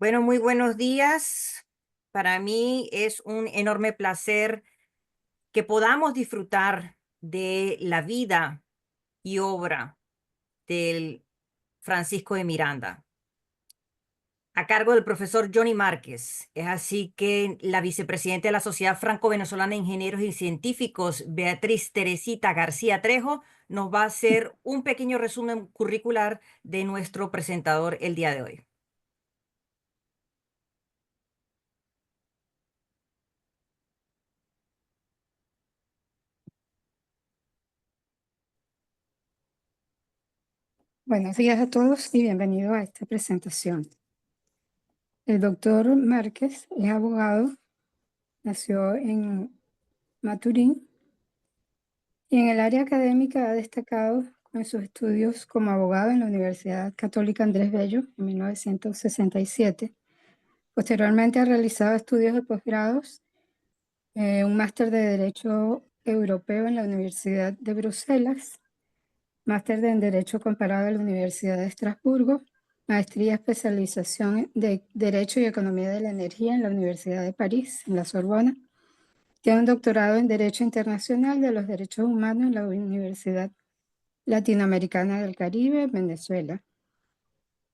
Bueno, muy buenos días. Para mí es un enorme placer que podamos disfrutar de la vida y obra del Francisco de Miranda, a cargo del profesor Johnny Márquez. Es así que la vicepresidenta de la Sociedad Franco-Venezolana de Ingenieros y Científicos, Beatriz Teresita García Trejo, nos va a hacer un pequeño resumen curricular de nuestro presentador el día de hoy. Buenos días a todos y bienvenido a esta presentación. El doctor Márquez es abogado, nació en Maturín y en el área académica ha destacado con sus estudios como abogado en la Universidad Católica Andrés Bello en 1967. Posteriormente ha realizado estudios de posgrados, un máster de Derecho Europeo en la Universidad de Bruselas, máster en Derecho Comparado en la Universidad de Estrasburgo, maestría especialización de Derecho y Economía de la Energía en la Universidad de París, en la Sorbona. Tiene un doctorado en Derecho Internacional de los Derechos Humanos en la Universidad Latinoamericana del Caribe, Venezuela.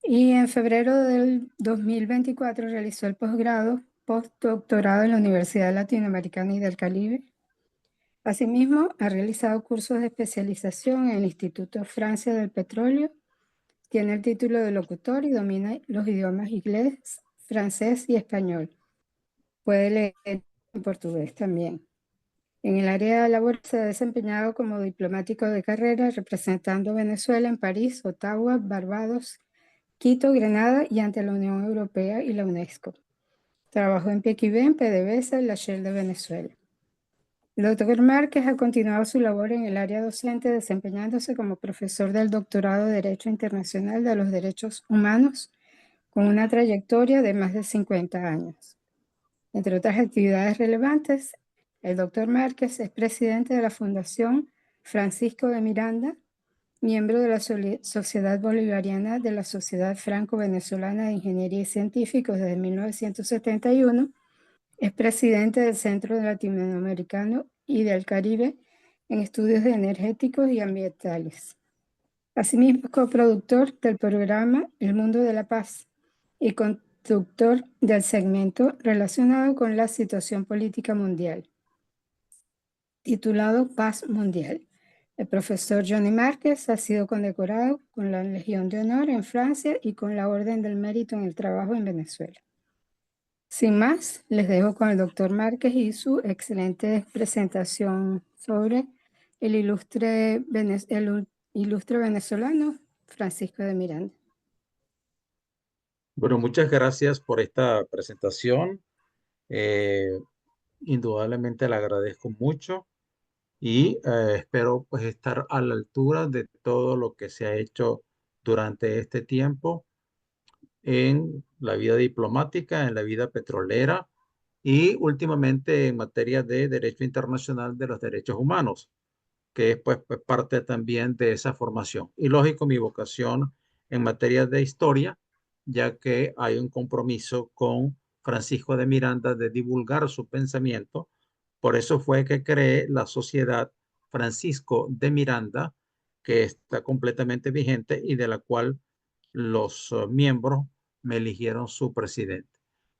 Y en febrero del 2024 realizó el postdoctorado en la Universidad Latinoamericana y del Caribe. Asimismo, ha realizado cursos de especialización en el Instituto Francia del Petróleo. Tiene el título de locutor y domina los idiomas inglés, francés y español. Puede leer en portugués también. En el área laboral se ha desempeñado como diplomático de carrera representando a Venezuela en París, Ottawa, Barbados, Quito, Granada y ante la Unión Europea y la UNESCO. Trabajó en Pequibé, en PDVSA y la Shell de Venezuela. El doctor Márquez ha continuado su labor en el área docente desempeñándose como profesor del doctorado de Derecho Internacional de los Derechos Humanos con una trayectoria de más de 50 años. Entre otras actividades relevantes, el doctor Márquez es presidente de la Fundación Francisco de Miranda, miembro de la Sociedad Bolivariana de la Sociedad Franco-Venezolana de Ingeniería y Científicos desde 1971, es presidente del Centro Latinoamericano y del Caribe en Estudios Energéticos y Ambientales. Asimismo, es coproductor del programa El Mundo de la Paz y conductor del segmento relacionado con la situación política mundial, titulado Paz Mundial. El profesor Johnny Márquez ha sido condecorado con la Legión de Honor en Francia y con la Orden del Mérito en el Trabajo en Venezuela. Sin más, les dejo con el doctor Márquez y su excelente presentación sobre el ilustre venezolano Francisco de Miranda. Bueno, muchas gracias por esta presentación. Eh, Indudablemente la agradezco mucho y espero pues estar a la altura de todo lo que se ha hecho durante este tiempo en la vida diplomática, en la vida petrolera y últimamente en materia de derecho internacional de los derechos humanos, que es pues parte también de esa formación. Y lógico, mi vocación en materia de historia, ya que hay un compromiso con Francisco de Miranda de divulgar su pensamiento. Por eso fue que creé la Sociedad Francisco de Miranda, que está completamente vigente y de la cual los miembros me eligieron su presidente.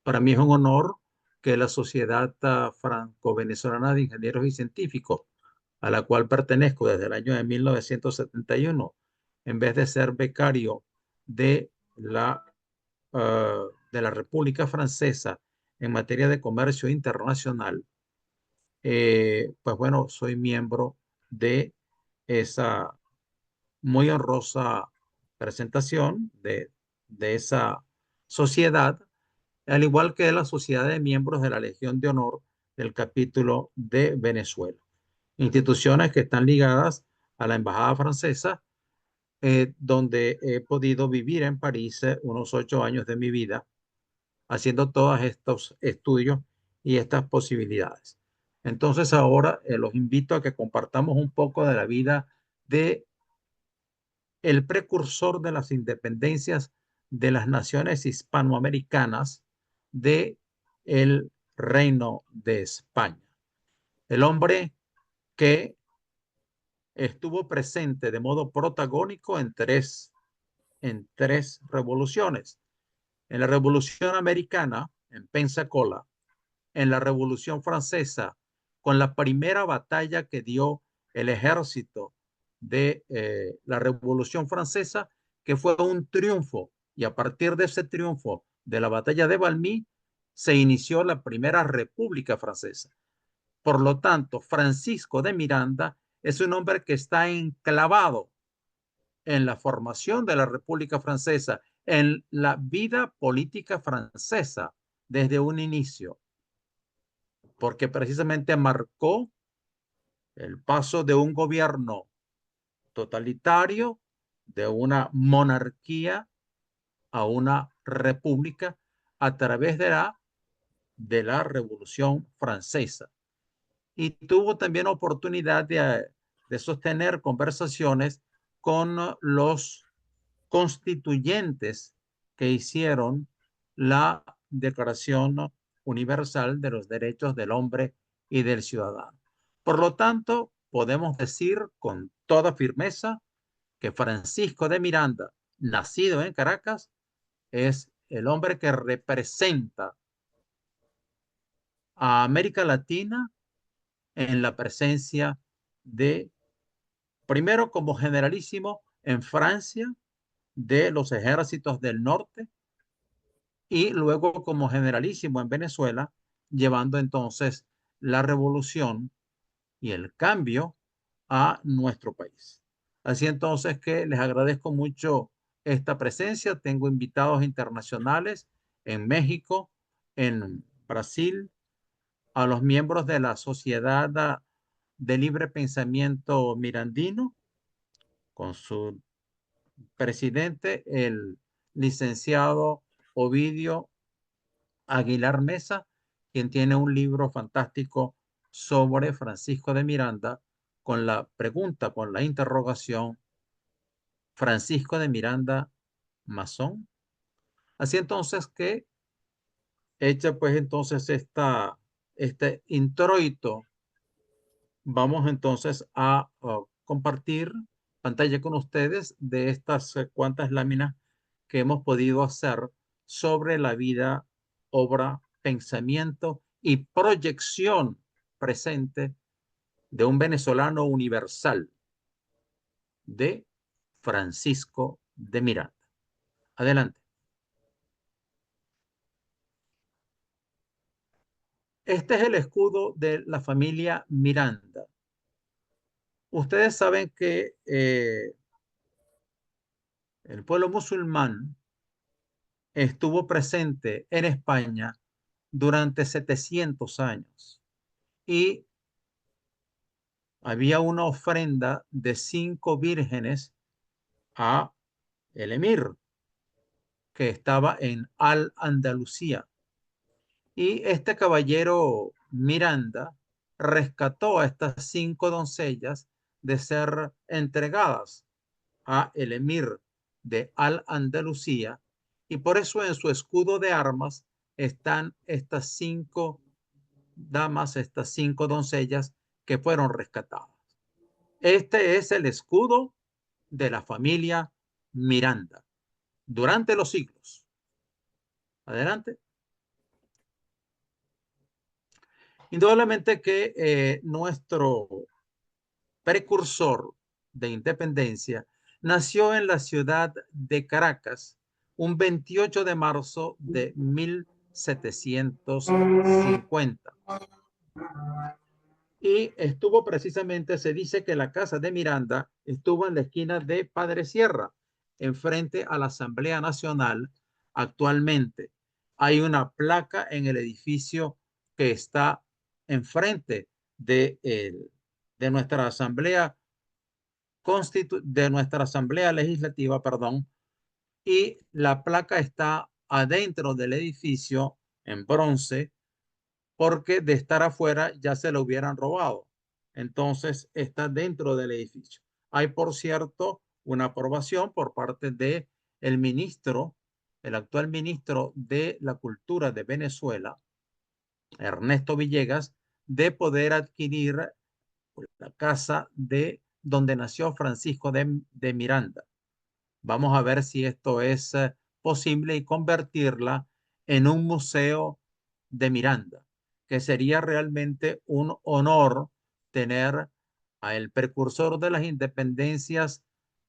Para mí es un honor que la Sociedad Franco-Venezolana de Ingenieros y Científicos, a la cual pertenezco desde el año de 1971, en vez de ser becario de de la República Francesa en materia de comercio internacional, pues bueno, soy miembro de esa muy honrosa presentación de esa sociedad, al igual que la sociedad de miembros de la Legión de Honor del capítulo de Venezuela. Instituciones que están ligadas a la Embajada Francesa, donde he podido vivir en París unos 8 años de mi vida, haciendo todos estos estudios y estas posibilidades. Entonces ahora los invito a que compartamos un poco de la vida de el precursor de las independencias de las naciones hispanoamericanas de el Reino de España. El hombre que estuvo presente de modo protagónico en tres revoluciones. En la Revolución Americana, en Pensacola, en la Revolución Francesa, con la primera batalla que dio el ejército de la Revolución Francesa, que fue un triunfo. Y a partir de ese triunfo de la batalla de Valmy, se inició la primera República Francesa. Por lo tanto, Francisco de Miranda es un hombre que está enclavado en la formación de la República Francesa, en la vida política francesa desde un inicio, porque precisamente marcó el paso de un gobierno totalitario, de una monarquía a una república a través de la Revolución Francesa. Y tuvo también oportunidad de sostener conversaciones con los constituyentes que hicieron la Declaración Universal de los Derechos del Hombre y del Ciudadano. Por lo tanto, podemos decir con toda firmeza que Francisco de Miranda, nacido en Caracas, es el hombre que representa a América Latina en la presencia de, primero como generalísimo en Francia, de los ejércitos del norte, y luego como generalísimo en Venezuela, llevando entonces la revolución y el cambio a nuestro país. Así entonces que les agradezco mucho esta presencia. Tengo invitados internacionales en México, en Brasil, a los miembros de la Sociedad de Libre Pensamiento Mirandino, con su presidente, el licenciado Ovidio Aguilar Mesa, quien tiene un libro fantástico sobre Francisco de Miranda, con la pregunta, con la interrogación: ¿Francisco de Miranda masón? Así entonces que, hecha pues entonces este introito, vamos entonces a compartir pantalla con ustedes de estas cuantas láminas que hemos podido hacer sobre la vida, obra, pensamiento y proyección presente de un venezolano universal, de Francisco de Miranda. Adelante. Este es el escudo de la familia Miranda. Ustedes saben que el pueblo musulmán estuvo presente en España durante 700 años y había una ofrenda de 5 vírgenes a el emir que estaba en Al-Andalucía. Y este caballero Miranda rescató a estas 5 doncellas de ser entregadas a el emir de Al-Andalucía, y por eso en su escudo de armas están estas 5 damas, estas 5 doncellas que fueron rescatadas. Este es el escudo de la familia Miranda durante los siglos. Adelante. Indudablemente que nuestro precursor de independencia nació en la ciudad de Caracas un 28 de marzo de 1750. Y estuvo precisamente, se dice que la casa de Miranda estuvo en la esquina de Padre Sierra, enfrente a la Asamblea Nacional. Actualmente hay una placa en el edificio que está enfrente de nuestra Asamblea de nuestra Asamblea Legislativa, perdón, y la placa está adentro del edificio en bronce, porque de estar afuera ya se lo hubieran robado. Entonces está dentro del edificio. Hay, por cierto, una aprobación por parte de el ministro el actual ministro de la Cultura de Venezuela, Ernesto Villegas, de poder adquirir la casa de donde nació Francisco de Miranda. Vamos a ver si esto es posible y convertirla en un museo de Miranda, que sería realmente un honor tener a el precursor de las independencias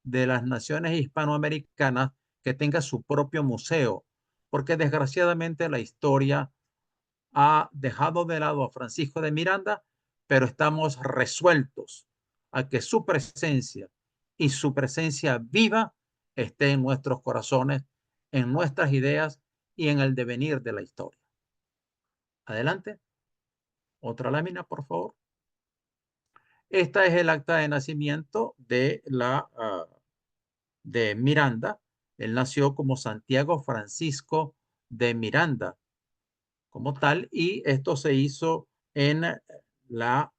de las naciones hispanoamericanas que tenga su propio museo, porque desgraciadamente la historia ha dejado de lado a Francisco de Miranda, pero estamos resueltos a que su presencia y su presencia viva esté en nuestros corazones, en nuestras ideas y en el devenir de la historia. Adelante. Otra lámina, por favor. Esta es el acta de nacimiento de Miranda. Él nació como Santiago Francisco de Miranda, como tal, y esto se hizo en la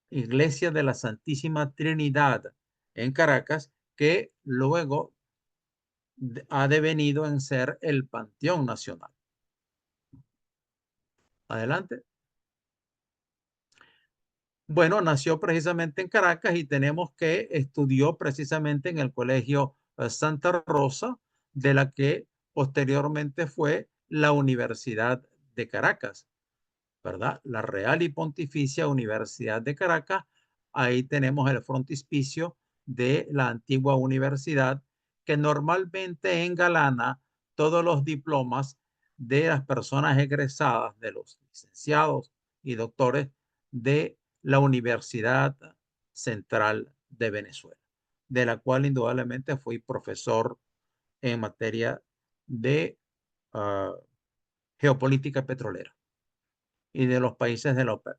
Iglesia de la Santísima Trinidad en Caracas, que luego ha devenido en ser el Panteón Nacional. Adelante. Bueno, nació precisamente en Caracas y tenemos que estudió precisamente en el Colegio Santa Rosa, de la que posteriormente fue la Universidad de Caracas, ¿verdad? La Real y Pontificia Universidad de Caracas. Ahí tenemos el frontispicio de la antigua universidad que normalmente engalana todos los diplomas de las personas egresadas, de los licenciados y doctores de la Universidad Central de Venezuela, de la cual indudablemente fui profesor en materia de geopolítica petrolera y de los países de la OPEP,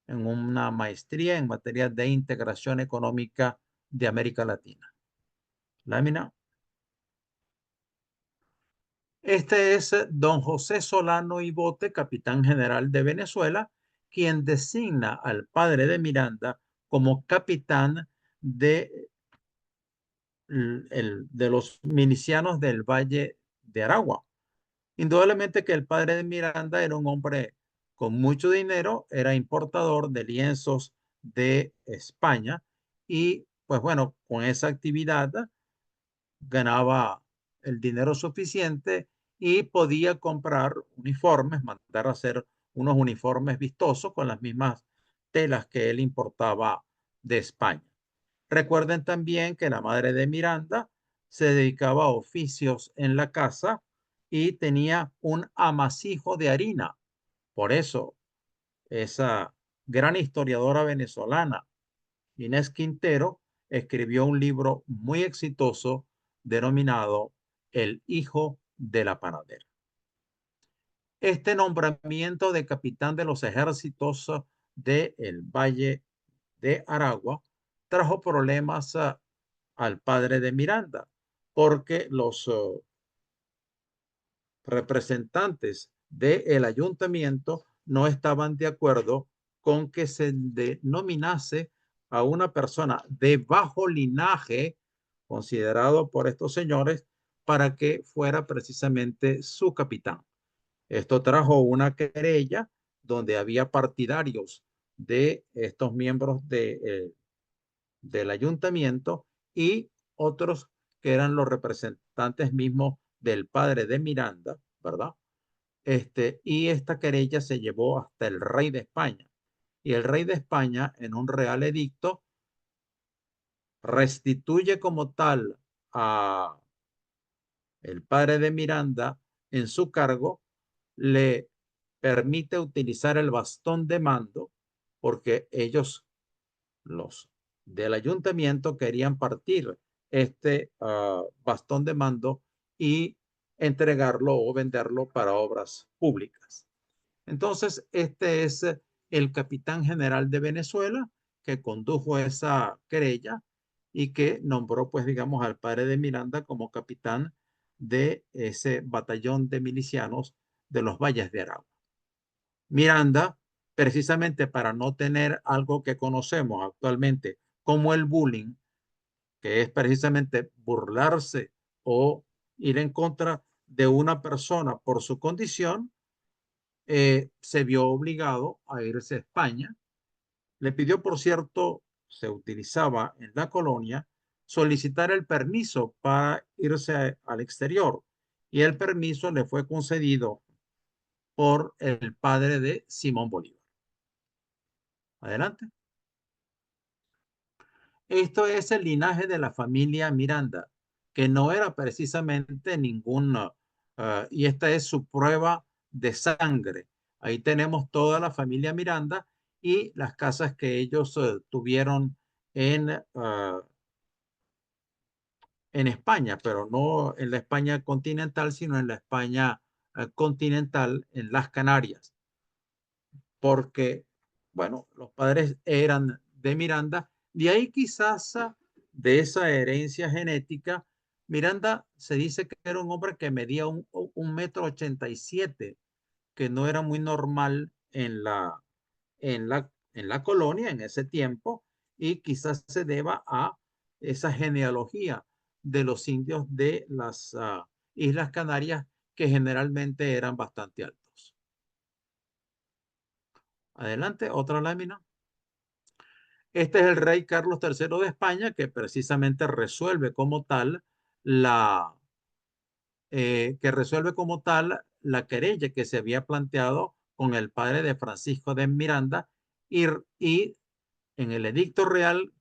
en una maestría en materia de integración económica de América Latina. Lámina. Este es don José Solano y Bote, capitán general de Venezuela, quien designa al padre de Miranda como capitán de los milicianos del Valle de Aragua. Indudablemente que el padre de Miranda era un hombre con mucho dinero, era importador de lienzos de España y pues bueno, con esa actividad ganaba el dinero suficiente y podía comprar uniformes, mandar a hacer unos uniformes vistosos con las mismas telas que él importaba de España. Recuerden también que la madre de Miranda se dedicaba a oficios en la casa y tenía un amasijo de harina. Por eso, esa gran historiadora venezolana, Inés Quintero, escribió un libro muy exitoso denominado El hijo de la panadera. Este nombramiento de capitán de los ejércitos del Valle de Aragua trajo problemas al padre de Miranda, porque los representantes del ayuntamiento no estaban de acuerdo con que se denominase a una persona de bajo linaje, considerado por estos señores, para que fuera precisamente su capitán. Esto trajo una querella donde había partidarios de estos miembros del ayuntamiento y otros que eran los representantes mismos del padre de Miranda, ¿verdad? Y esta querella se llevó hasta el rey de España. Y el rey de España, en un real edicto, restituye como tal a el padre de Miranda en su cargo, le permite utilizar el bastón de mando porque ellos, los del ayuntamiento, querían partir este bastón de mando y entregarlo o venderlo para obras públicas. Entonces, este es el capitán general de Venezuela que condujo esa querella y que nombró, pues, digamos, al padre de Miranda como capitán de ese batallón de milicianos de los Valles de Aragua. Miranda, precisamente para no tener algo que conocemos actualmente como el bullying, que es precisamente burlarse o ir en contra de una persona por su condición, se vio obligado a irse a España. Le pidió, por cierto, se utilizaba en la colonia, solicitar el permiso para irse al exterior, y el permiso le fue concedido por el padre de Simón Bolívar. Adelante. Esto es el linaje de la familia Miranda, que no era precisamente ninguna, y esta es su prueba de sangre. Ahí tenemos toda la familia Miranda y las casas que ellos tuvieron en, en España, pero no en la España continental, sino en la España continental, en las Canarias, porque, bueno, los padres eran de Miranda, de ahí quizás de esa herencia genética. Miranda se dice que era un hombre que medía un metro 87, que no era muy normal en la colonia en ese tiempo, y quizás se deba a esa genealogía de los indios de las Islas Canarias, que generalmente eran bastante altos. Adelante, otra lámina. Este es el rey Carlos III de España, que precisamente resuelve como tal la querella que se había planteado con el padre de Francisco de Miranda, y en el edicto real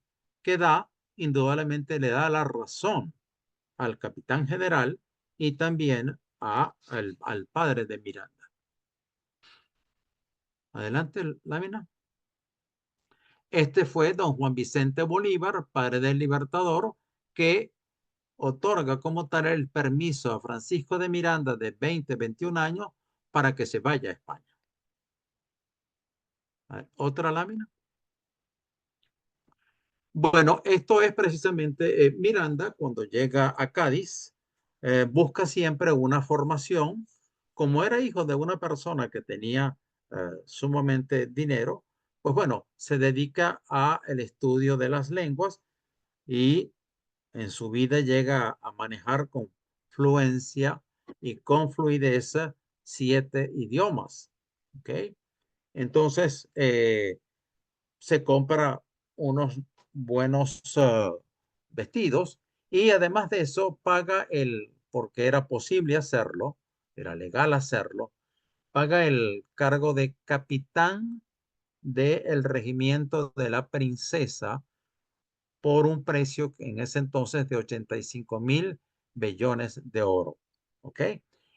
que da, indudablemente le da la razón al capitán general y también al padre de Miranda. Adelante, lámina. Este fue don Juan Vicente Bolívar, padre del Libertador, que otorga como tal el permiso a Francisco de Miranda de 21 años para que se vaya a España. A ver, otra lámina. Bueno, esto es precisamente Miranda cuando llega a Cádiz, busca siempre una formación. Como era hijo de una persona que tenía sumamente dinero, pues bueno, se dedica al estudio de las lenguas, y en su vida llega a manejar con fluencia y con fluidez 7 idiomas. ¿Ok? Entonces, se compra unos buenos vestidos, y además de eso paga porque era posible hacerlo, era legal hacerlo, paga el cargo de capitán del regimiento de la princesa por un precio en ese entonces de 85.000 bellones de oro. ¿Ok?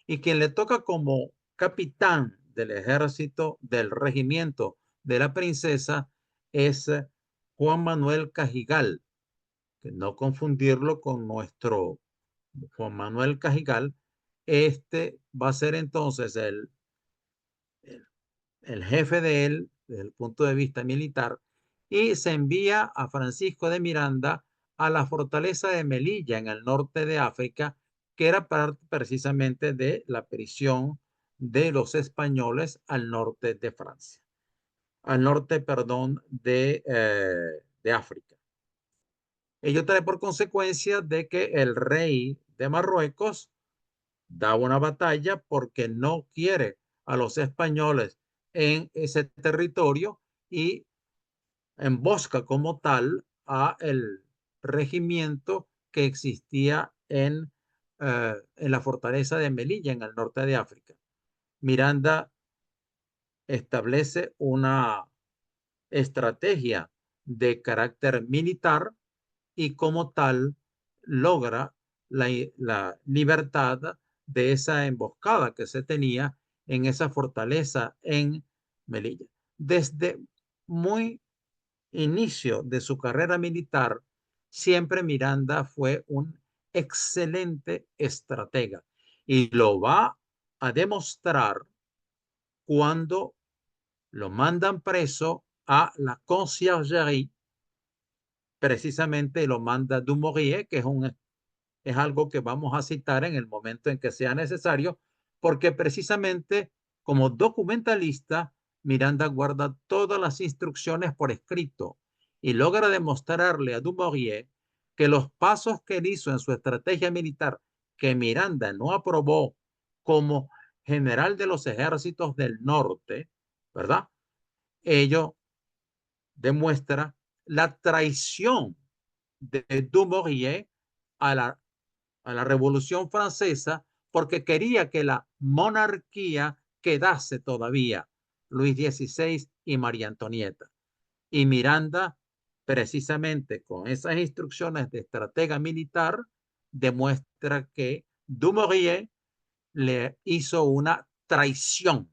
Y quien le toca como capitán del ejército del regimiento de la princesa es Juan Manuel Cajigal, que no confundirlo con nuestro Juan Manuel Cajigal. Este va a ser entonces el jefe de él desde el punto de vista militar, y se envía a Francisco de Miranda a la fortaleza de Melilla en el norte de África, que era parte precisamente de la prisión de los españoles al norte de Francia, al norte, perdón, de África. Ello trae por consecuencia de que el rey de Marruecos da una batalla porque no quiere a los españoles en ese territorio, y embosca como tal a el regimiento que existía en la fortaleza de Melilla en el norte de África. Miranda establece una estrategia de carácter militar, y como tal logra la libertad de esa emboscada que se tenía en esa fortaleza en Melilla. Desde muy inicio de su carrera militar, siempre Miranda fue un excelente estratega, y lo va a demostrar cuando lo mandan preso a la Conciergerie. Precisamente lo manda Dumouriez, que es algo que vamos a citar en el momento en que sea necesario, porque precisamente como documentalista, Miranda guarda todas las instrucciones por escrito y logra demostrarle a Dumouriez que los pasos que él hizo en su estrategia militar, que Miranda no aprobó como general de los ejércitos del norte, ¿verdad? Ello demuestra la traición de Dumouriez a la Revolución Francesa porque quería que la monarquía quedase todavía Luis XVI y María Antonieta. Y Miranda, precisamente con esas instrucciones de estratega militar, demuestra que Dumouriez le hizo una traición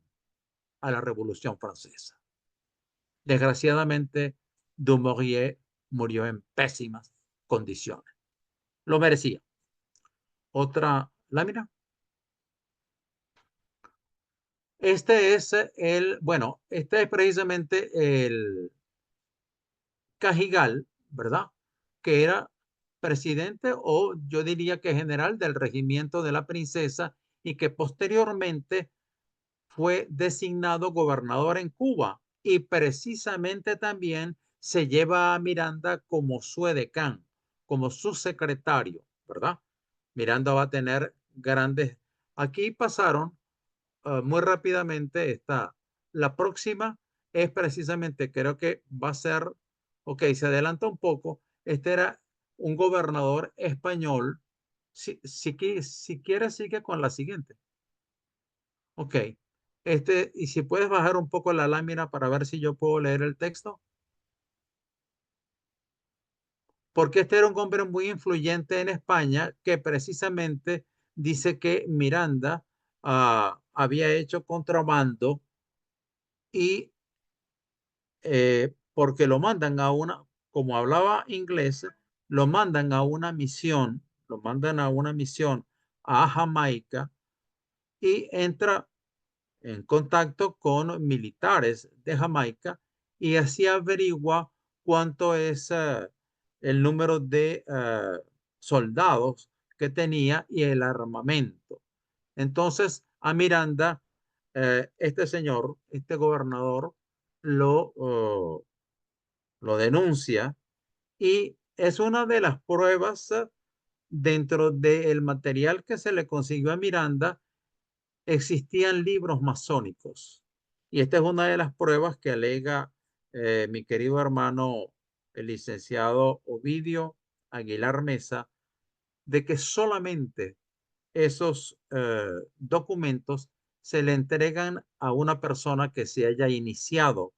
a la Revolución Francesa. Desgraciadamente, Dumouriez murió en pésimas condiciones. Lo merecía. Otra lámina. Este es precisamente el Cajigal, ¿verdad? Que era presidente o yo diría que general del regimiento de la princesa y que posteriormente fue designado gobernador en Cuba y precisamente también se lleva a Miranda como su edecán, como su secretario, ¿verdad? Miranda va a tener grandes... Aquí pasaron muy rápidamente esta. La próxima es precisamente, creo que va a ser, ok, se adelanta un poco. Este era un gobernador español. Si quieres, sigue con la siguiente. Ok. Y si puedes bajar un poco la lámina para ver si yo puedo leer el texto. Porque este era un hombre muy influyente en España que precisamente dice que Miranda había hecho contrabando y porque lo mandan a una, como hablaba inglés, lo mandan a una misión a Jamaica y entra en contacto con militares de Jamaica y así averigua cuánto es el número de soldados que tenía y el armamento. Entonces, a Miranda, este señor, este gobernador, lo denuncia y es una de las pruebas dentro del material que se le consiguió a Miranda existían libros masónicos. Y esta es una de las pruebas que alega mi querido hermano, el licenciado Ovidio Aguilar Mesa, de que solamente esos documentos se le entregan a una persona que se haya iniciado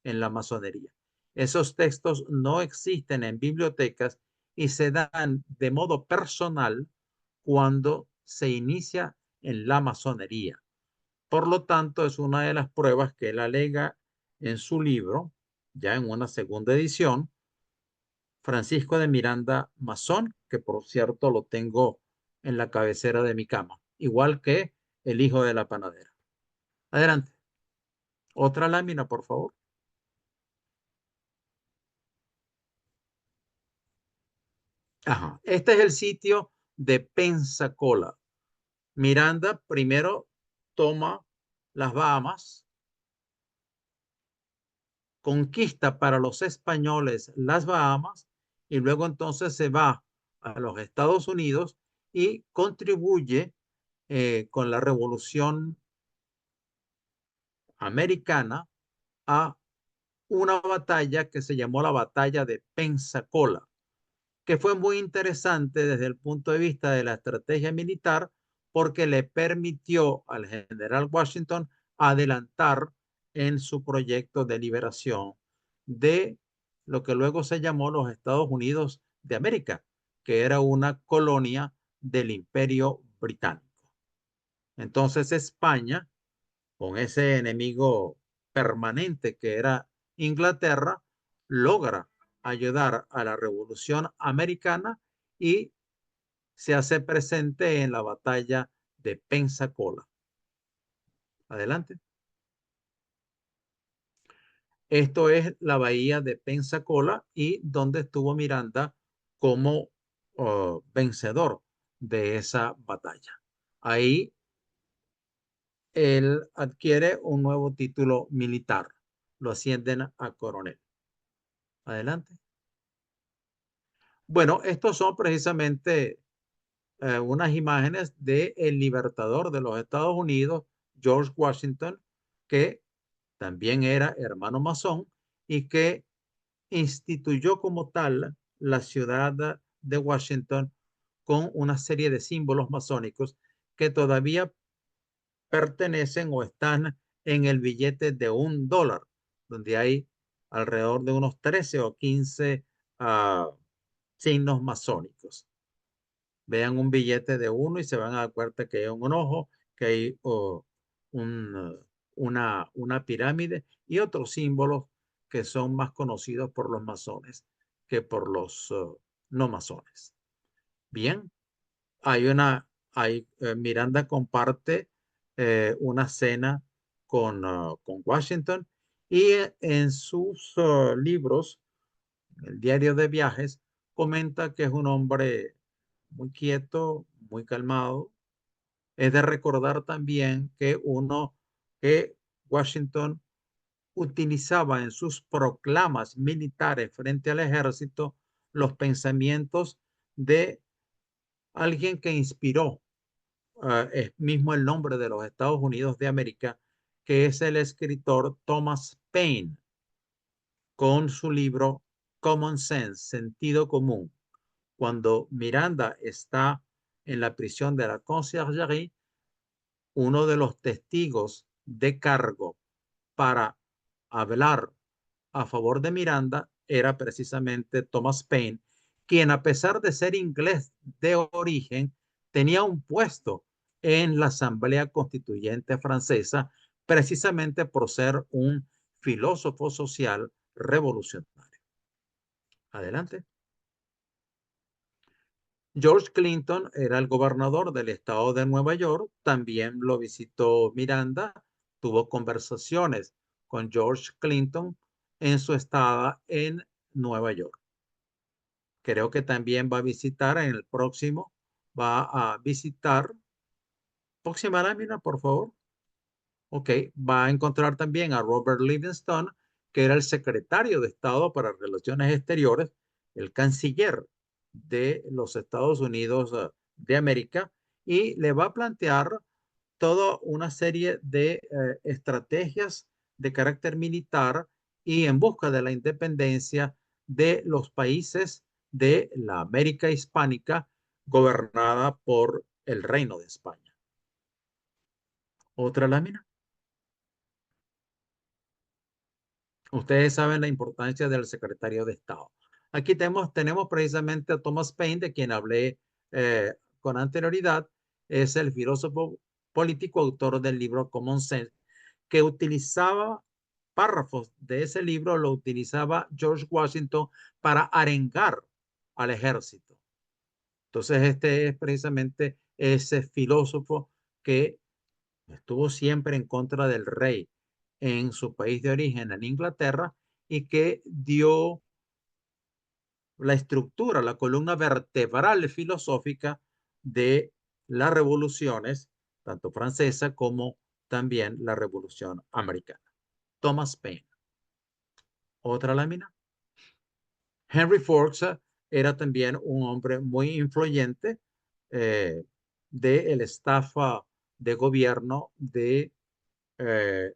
en la masonería. Esos textos no existen en bibliotecas y se dan de modo personal cuando se inicia en la masonería. Por lo tanto, es una de las pruebas que él alega en su libro, ya en una segunda edición, Francisco de Miranda Masón, que por cierto lo tengo en la cabecera de mi cama, igual que El hijo de la panadera. Adelante. Otra lámina, por favor. Ajá. Este es el sitio de Pensacola. Miranda primero toma las Bahamas, conquista para los españoles las Bahamas y luego entonces se va a los Estados Unidos y contribuye con la Revolución Americana a una batalla que se llamó la Batalla de Pensacola, que fue muy interesante desde el punto de vista de la estrategia militar porque le permitió al general Washington adelantar en su proyecto de liberación de lo que luego se llamó los Estados Unidos de América, que era una colonia del Imperio Británico. Entonces España, con ese enemigo permanente que era Inglaterra, logra ayudar a la Revolución Americana y se hace presente en la batalla de Pensacola. Adelante. Esto es la bahía de Pensacola y donde estuvo Miranda como vencedor de esa batalla. Ahí él adquiere un nuevo título militar. Lo ascienden a coronel. Adelante. Bueno, estos son precisamente unas imágenes de el libertador de los Estados Unidos, George Washington, que también era hermano masón y que instituyó como tal la ciudad de Washington con una serie de símbolos masónicos que todavía pertenecen o están en el billete de $1, donde hay alrededor de unos 13 o 15 signos masónicos. Vean un billete de uno y se van a dar cuenta que hay un ojo, que hay una pirámide y otros símbolos que son más conocidos por los masones que por los no masones. Bien, Miranda comparte una cena con Washington y en sus libros, el diario de viajes, comenta que es un hombre muy quieto, muy calmado. Es de recordar también que Washington utilizaba en sus proclamas militares frente al ejército los pensamientos de alguien que inspiró es mismo el nombre de los Estados Unidos de América, que es el escritor Thomas Paine, con su libro Common Sense, Sentido Común. Cuando Miranda está en la prisión de la Conciergerie, uno de los testigos de cargo para hablar a favor de Miranda era precisamente Thomas Paine, quien a pesar de ser inglés de origen, tenía un puesto en la Asamblea Constituyente Francesa, precisamente por ser un filósofo social revolucionario. Adelante. George Clinton era el gobernador del estado de Nueva York, también lo visitó Miranda, tuvo conversaciones con George Clinton en su estada en Nueva York. Creo que también va a visitar en el próximo, va a visitar, próxima lámina, por favor. Ok, va a encontrar también a Robert Livingston, que era el secretario de Estado para Relaciones Exteriores, el canciller de los Estados Unidos de América, y le va a plantear toda una serie de estrategias de carácter militar y en busca de la independencia de los países de la América hispánica gobernada por el Reino de España. Otra lámina. Ustedes saben la importancia del secretario de Estado. Aquí tenemos precisamente a Thomas Paine, de quien hablé con anterioridad. Es el filósofo político autor del libro Common Sense, que utilizaba párrafos de ese libro, lo utilizaba George Washington para arengar al ejército. Entonces, este es precisamente ese filósofo que estuvo siempre en contra del rey en su país de origen, en Inglaterra, y que dio la estructura, la columna vertebral filosófica de las revoluciones, tanto francesa como también la revolución americana. Thomas Paine. Otra lámina. Henry Fox era también un hombre muy influyente del staff de gobierno de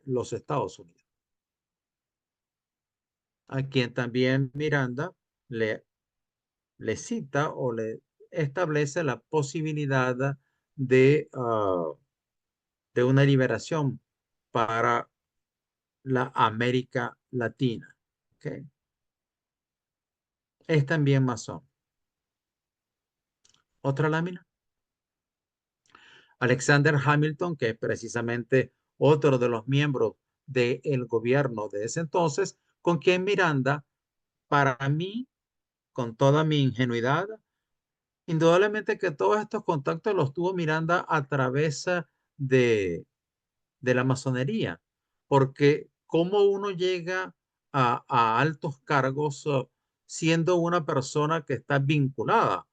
los Estados Unidos, a quien también Miranda le cita o le establece la posibilidad de, de una liberación para la América Latina. ¿Okay? Es también masón. Otra lámina. Alexander Hamilton, que es precisamente otro de los miembros del gobierno de ese entonces, con quien Miranda, para mí, con toda mi ingenuidad, indudablemente que todos estos contactos los tuvo Miranda a través de la masonería, porque cómo uno llega a altos cargos siendo una persona que está vinculada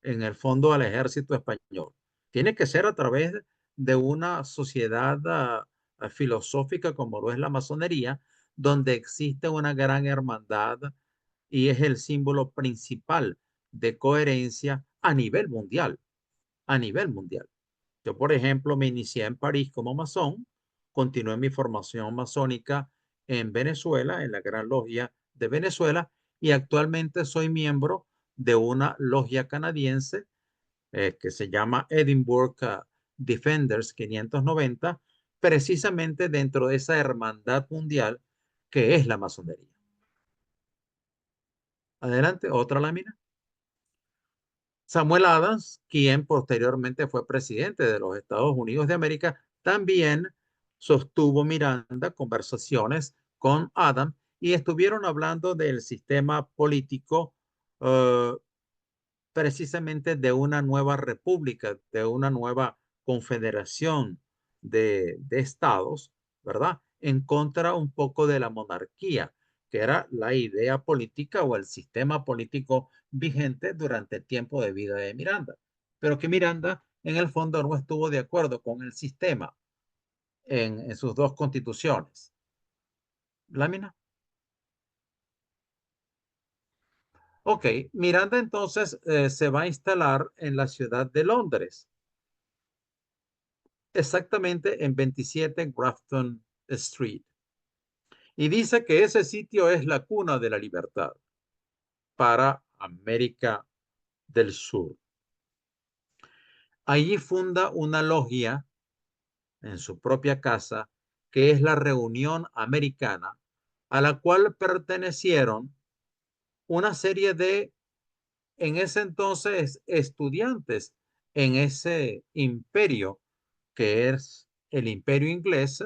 en el fondo al ejército español. Tiene que ser a través de una sociedad filosófica como lo es la masonería, donde existe una gran hermandad y es el símbolo principal de coherencia a nivel mundial. a nivel mundial. Yo, por ejemplo, me inicié en París como masón, continué mi formación masónica en Venezuela, en la Gran Logia de Venezuela, y actualmente soy miembro de una logia canadiense que se llama Edinburgh Defenders 590, precisamente dentro de esa hermandad mundial que es la masonería. Adelante, otra lámina. Samuel Adams, quien posteriormente fue presidente de los Estados Unidos de América, también sostuvo Miranda conversaciones con Adams y estuvieron hablando del sistema político, eh, precisamente de una nueva república, de una nueva confederación de estados, ¿verdad? En contra un poco de la monarquía, que era la idea política o el sistema político vigente durante el tiempo de vida de Miranda. Pero que Miranda en el fondo no estuvo de acuerdo con el sistema en sus dos constituciones. Lámina. Ok, Miranda entonces se va a instalar en la ciudad de Londres, exactamente en 27 Grafton Street. Y dice que ese sitio es la cuna de la libertad para América del Sur. Allí funda una logia en su propia casa, que es la Reunión Americana, a la cual pertenecieron una serie de, en ese entonces, estudiantes en ese imperio, que es el imperio inglés,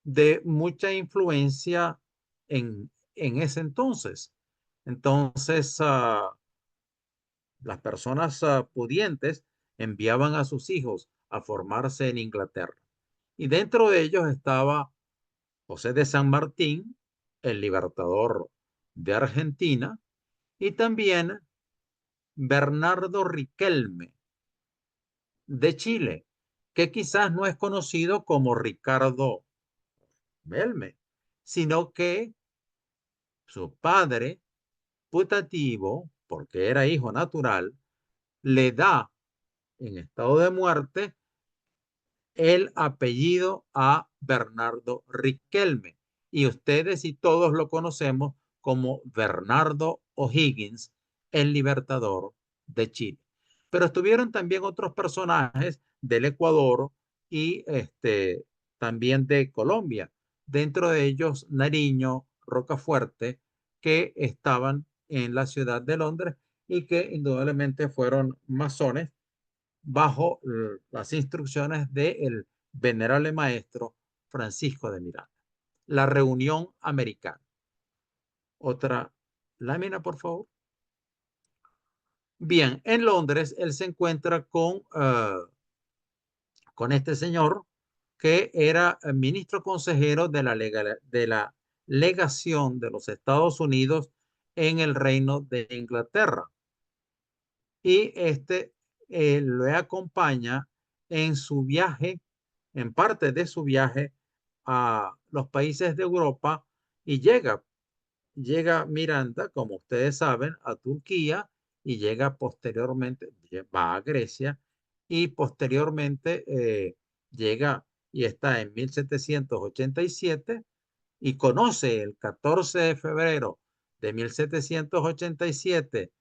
de mucha influencia en ese entonces. Entonces, las personas pudientes enviaban a sus hijos a formarse en Inglaterra. Y dentro de ellos estaba José de San Martín, el libertador de Argentina, y también Bernardo Riquelme de Chile, que quizás no es conocido como Ricardo Belme, sino que su padre putativo, porque era hijo natural, le da en estado de muerte el apellido a Bernardo Riquelme. Y ustedes y todos lo conocemos como Bernardo O'Higgins, el libertador de Chile. Pero estuvieron también otros personajes del Ecuador y también de Colombia. Dentro de ellos, Nariño, Rocafuerte, que estaban en la ciudad de Londres y que indudablemente fueron masones bajo las instrucciones del venerable maestro Francisco de Miranda. La Reunión Americana. Otra lámina, por favor. Bien, en Londres él se encuentra con este señor que era ministro consejero de la legación de los Estados Unidos en el Reino de Inglaterra. Y lo acompaña en su viaje, en parte de su viaje a los países de Europa y llega Miranda, como ustedes saben, a Turquía y llega posteriormente, va a Grecia y posteriormente llega y está en 1787 y conoce el 14 de febrero de 1787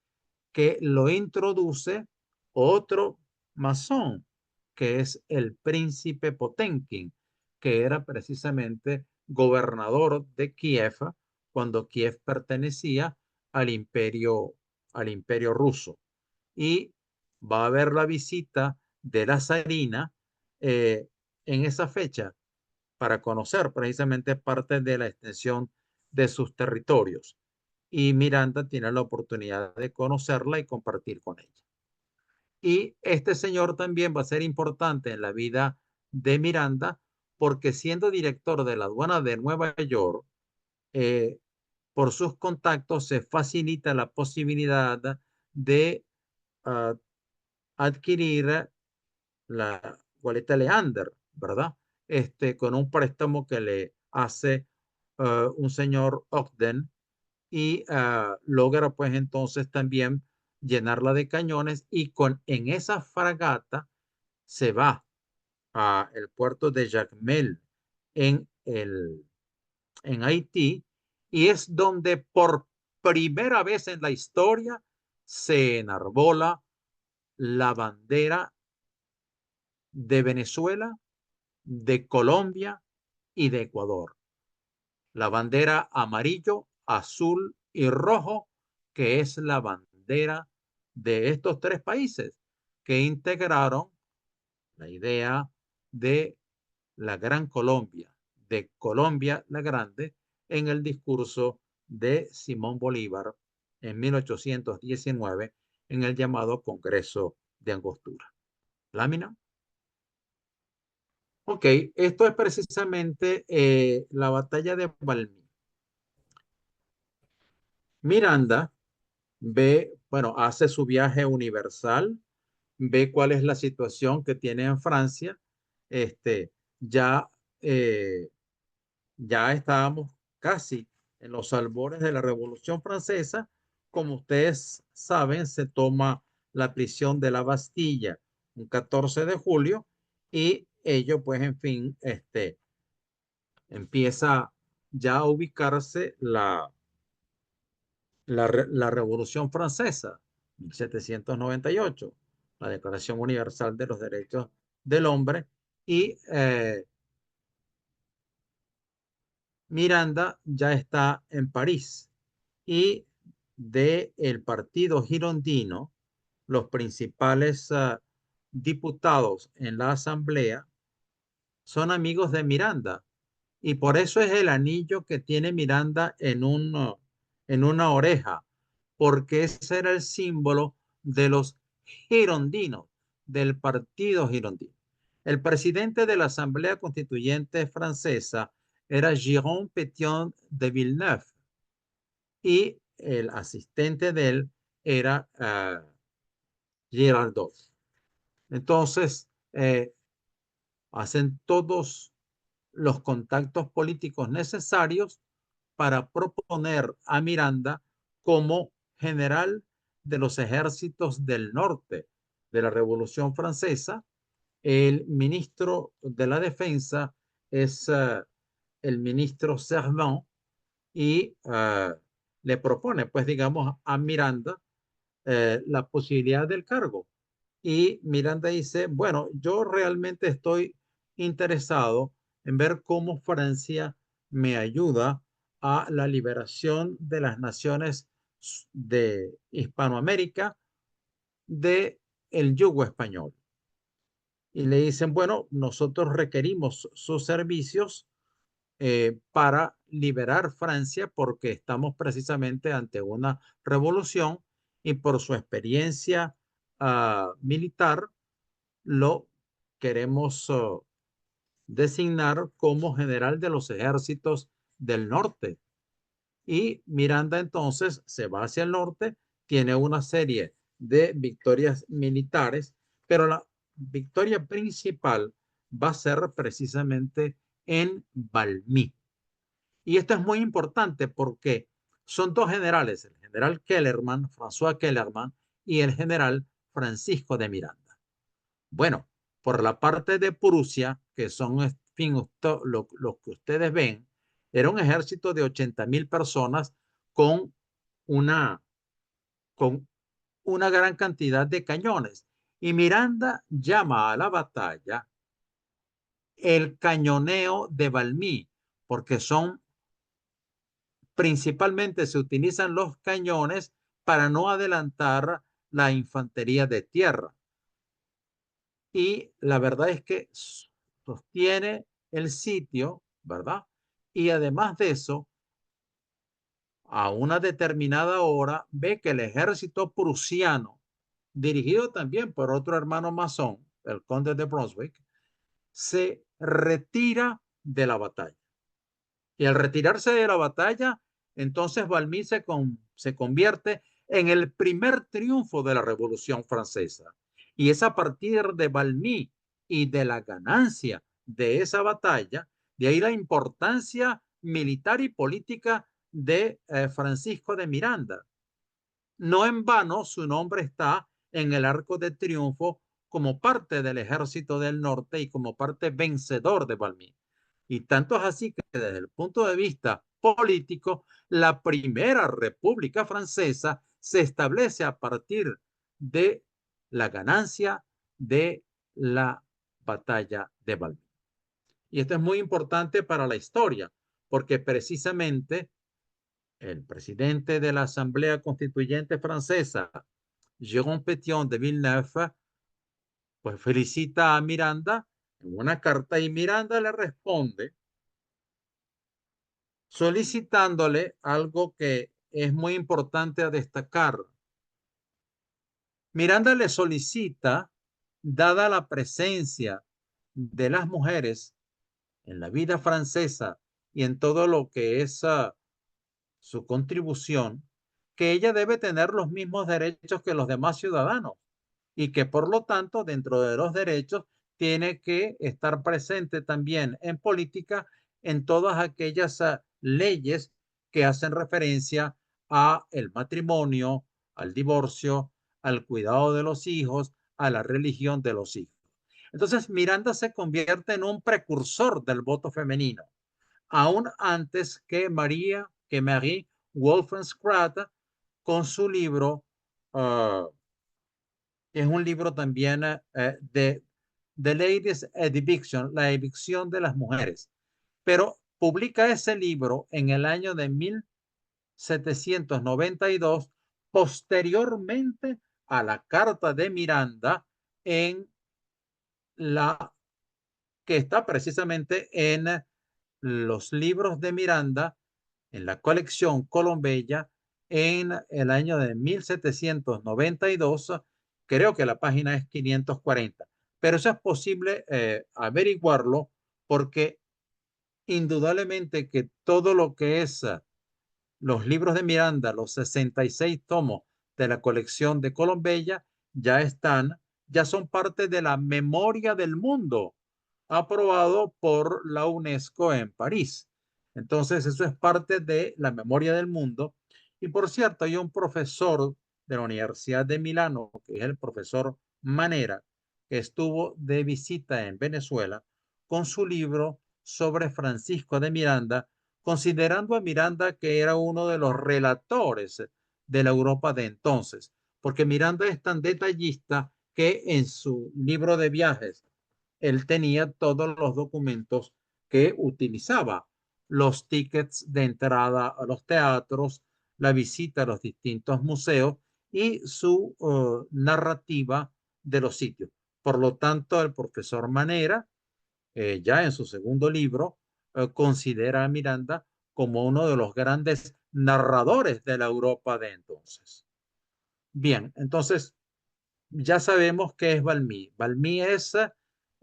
que lo introduce otro masón, que es el príncipe Potenkin, que era precisamente gobernador de Kiev cuando Kiev pertenecía al imperio ruso. Y va a haber la visita de la zarina en esa fecha para conocer precisamente parte de la extensión de sus territorios y Miranda tiene la oportunidad de conocerla y compartir con ella. Y este señor también va a ser importante en la vida de Miranda porque siendo director de la aduana de Nueva York, eh, por sus contactos se facilita la posibilidad de uh, adquirir la goleta Leander, ¿verdad? Con un préstamo que le hace un señor Ogden y logra pues entonces también llenarla de cañones y en esa fragata se va a el puerto de Jacmel en Haití, y es donde por primera vez en la historia se enarbola la bandera de Venezuela, de Colombia y de Ecuador. La bandera amarillo, azul y rojo, que es la bandera de estos tres países que integraron la idea de la Gran Colombia, de Colombia la Grande, en el discurso de Simón Bolívar en 1819 en el llamado Congreso de Angostura. Lámina. Ok, esto es precisamente la batalla de Valmy. Miranda ve, bueno, hace su viaje universal, ve cuál es la situación que tiene en Francia. Este, ya, ya estábamos casi en los albores de la Revolución Francesa. Como ustedes saben, se toma la prisión de la Bastilla un 14 de julio y ello, pues, en fin, empieza ya a ubicarse la Revolución Francesa, 1798, la Declaración Universal de los Derechos del Hombre, y Miranda ya está en París. Y de el partido girondino, los principales diputados en la asamblea son amigos de Miranda. Y por eso es el anillo que tiene Miranda en una oreja, porque ese era el símbolo de los girondinos, del partido girondino. El presidente de la Asamblea Constituyente Francesa era Jérôme Pétion de Villeneuve y el asistente de él era Girardot. Entonces, hacen todos los contactos políticos necesarios para proponer a Miranda como general de los ejércitos del norte de la Revolución Francesa. El ministro de la Defensa es el ministro Servan y le propone, pues digamos, a Miranda la posibilidad del cargo. Y Miranda dice, bueno, yo realmente estoy interesado en ver cómo Francia me ayuda a la liberación de las naciones de Hispanoamérica de el yugo español. Y le dicen, bueno, nosotros requerimos sus servicios para liberar Francia porque estamos precisamente ante una revolución y por su experiencia militar lo queremos designar como general de los ejércitos del norte. Y Miranda entonces se va hacia el norte, tiene una serie de victorias militares, pero la victoria principal va a ser precisamente en Valmy. Y esto es muy importante porque son dos generales, el general Kellerman, François Kellerman, y el general Francisco de Miranda. Bueno, por la parte de Prusia, que son, en fin, lo que ustedes ven, era un ejército de 80,000 personas con una, con una gran cantidad de cañones. Y Miranda llama a la batalla el cañoneo de Valmy, porque principalmente se utilizan los cañones para no adelantar la infantería de tierra. Y la verdad es que sostiene el sitio, ¿verdad? Y además de eso, a una determinada hora, ve que el ejército prusiano, dirigido también por otro hermano masón, el conde de Brunswick, se retira de la batalla. Y al retirarse de la batalla, entonces Valmy se convierte en el primer triunfo de la Revolución Francesa. Y es a partir de Valmy y de la ganancia de esa batalla, de ahí la importancia militar y política de Francisco de Miranda. No en vano su nombre está en el Arco de Triunfo como parte del Ejército del Norte y como parte vencedor de Valmy. Y tanto es así que desde el punto de vista político, la primera República Francesa se establece a partir de la ganancia de la batalla de Valmy. Y esto es muy importante para la historia, porque precisamente el presidente de la Asamblea Constituyente Francesa, Jérôme Pétion de Villeneuve, pues felicita a Miranda en una carta y Miranda le responde solicitándole algo que es muy importante a destacar. Miranda le solicita, dada la presencia de las mujeres en la vida francesa y en todo lo que es su contribución, que ella debe tener los mismos derechos que los demás ciudadanos y que por lo tanto dentro de los derechos tiene que estar presente también en política en todas aquellas leyes que hacen referencia a el matrimonio, al divorcio, al cuidado de los hijos, a la religión de los hijos. Entonces Miranda se convierte en un precursor del voto femenino aún antes que Marie Wollstonecraft con su libro, es un libro también de The Ladies Eviction, la evicción de las mujeres. Pero publica ese libro en el año de 1792, posteriormente a la Carta de Miranda, en la que está precisamente en los libros de Miranda en la colección Colombella en el año de 1792. Creo que la página es 540, pero eso es posible averiguarlo porque indudablemente que todo lo que es los libros de Miranda, los 66 tomos de la colección de Colombella, ya son parte de la memoria del mundo, aprobado por la UNESCO en París. Entonces, eso es parte de la memoria del mundo. Y por cierto, hay un profesor de la Universidad de Milano, que es el profesor Manera, que estuvo de visita en Venezuela con su libro sobre Francisco de Miranda, considerando a Miranda que era uno de los relatores de la Europa de entonces, porque Miranda es tan detallista que en su libro de viajes él tenía todos los documentos que utilizaba, los tickets de entrada a los teatros, la visita a los distintos museos y su narrativa de los sitios. Por lo tanto, el profesor Manera, ya en su segundo libro, considera a Miranda como uno de los grandes narradores de la Europa de entonces. Bien, entonces ya sabemos qué es Valmy. Valmy es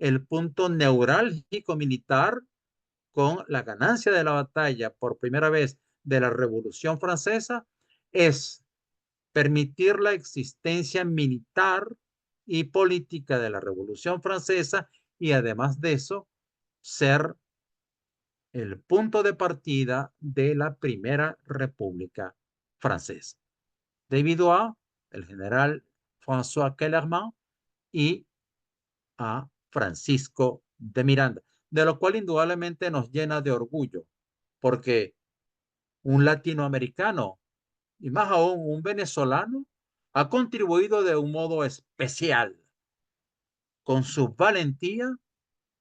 el punto neurálgico militar con la ganancia de la batalla por primera vez de la Revolución Francesa, es permitir la existencia militar y política de la Revolución Francesa y además de eso, ser el punto de partida de la Primera República Francesa, debido a el general François Kellerman y a Francisco de Miranda, de lo cual indudablemente nos llena de orgullo, porque un latinoamericano y más aún un venezolano ha contribuido de un modo especial con su valentía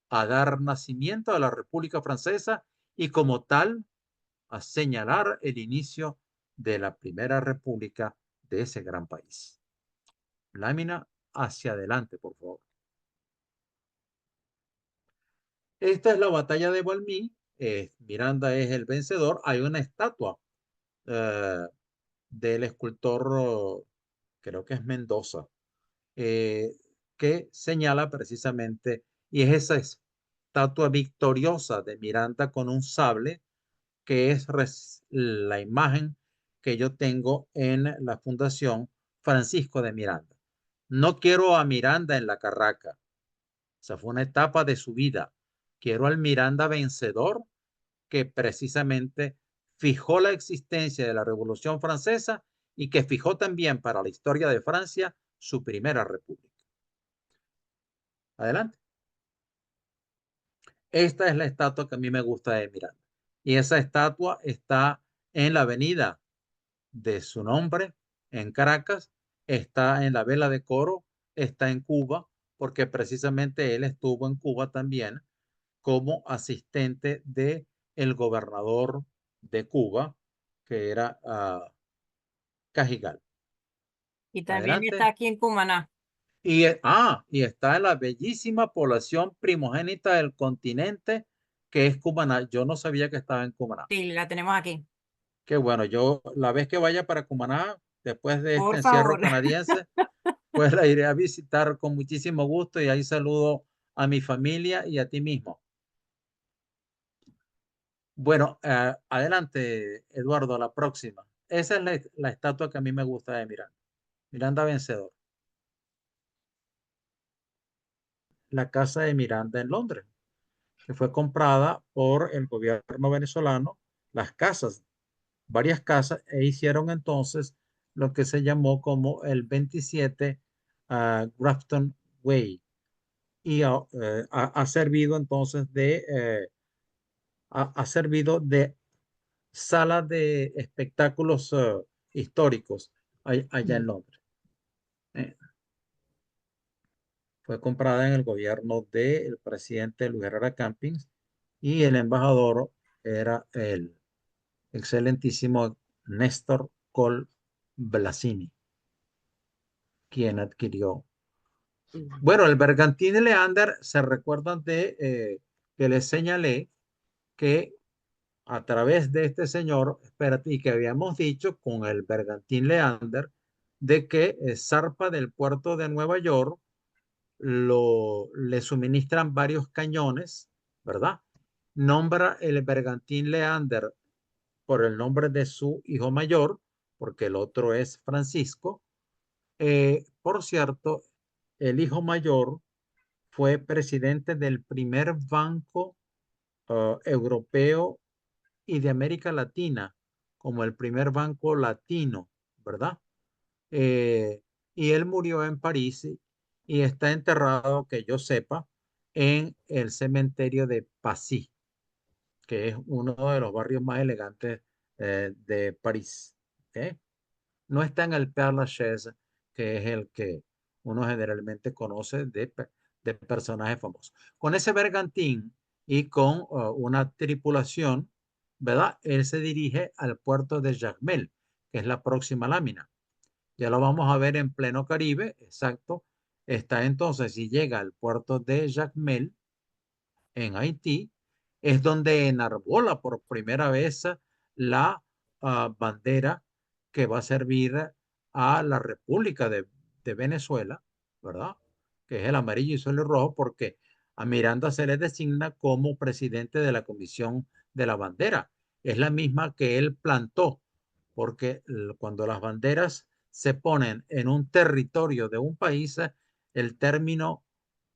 a dar nacimiento a la República Francesa y como tal a señalar el inicio de la Primera República de ese gran país. Lámina hacia adelante, por favor. Esta es la batalla de Valmy. Miranda es el vencedor. Hay una estatua eh, del escultor, creo que es Mendoza, eh, que señala precisamente, y es esa estatua victoriosa de Miranda con un sable, que es la imagen que yo tengo en la Fundación Francisco de Miranda. No quiero a Miranda en la carraca. Esa fue una etapa de su vida. Quiero al Miranda vencedor que precisamente fijó la existencia de la Revolución Francesa y que fijó también para la historia de Francia su primera república. Adelante. Esta es la estatua que a mí me gusta de Miranda. Y esa estatua está en la avenida de su nombre, en Caracas, está en la Vela de Coro, está en Cuba, porque precisamente él estuvo en Cuba también como asistente de el gobernador de Cuba, que era Cajigal. Y también está Adelante. aquí en Cumaná. Y está en la bellísima población primogénita del continente, que es Cumaná. Yo no sabía que estaba en Cumaná. Sí, la tenemos aquí. Qué bueno, yo la vez que vaya para Cumaná, después de este Por encierro favor. canadiense, pues la iré a visitar con muchísimo gusto y ahí saludo a mi familia y a ti mismo. Bueno, adelante, Eduardo, la próxima. Esa es la estatua que a mí me gusta de Miranda. Miranda Vencedor. La casa de Miranda en Londres, que fue comprada por el gobierno venezolano, las casas, varias casas, e hicieron entonces lo que se llamó como el 27 Grafton Way. Y ha servido entonces ha servido de sala de espectáculos históricos allá en Mm. Londres. Eh, Fue comprada en el gobierno del presidente Luis Herrera Campins y el embajador era el excelentísimo Néstor Col Blasini, quien adquirió. Bueno, el bergantín de Leander se recuerdan de que les señalé que a través de este señor, espérate, y que habíamos dicho con el bergantín Leander, de que zarpa del puerto de Nueva York, le suministran varios cañones, ¿verdad? Nombra el bergantín Leander por el nombre de su hijo mayor, porque el otro es Francisco. Por cierto, el hijo mayor fue presidente del primer banco europeo y de América Latina, como el primer banco latino, ¿verdad? Eh, y él murió en París y está enterrado, que yo sepa, en el cementerio de Passy, que es uno de los barrios más elegantes de París. ¿Ok? No está en el Père Lachaise, que es el que uno generalmente conoce de personajes famosos. Con ese bergantín y con una tripulación, ¿verdad? Él se dirige al puerto de Jacmel, que es la próxima lámina. Ya lo vamos a ver en pleno Caribe, exacto. Está entonces, si llega al puerto de Jacmel, en Haití, es donde enarbola por primera vez la bandera que va a servir a la República de Venezuela, ¿verdad? Que es el amarillo y el rojo, porque a Miranda se le designa como presidente de la Comisión de la Bandera. Es la misma que él plantó, porque cuando las banderas se ponen en un territorio de un país, el término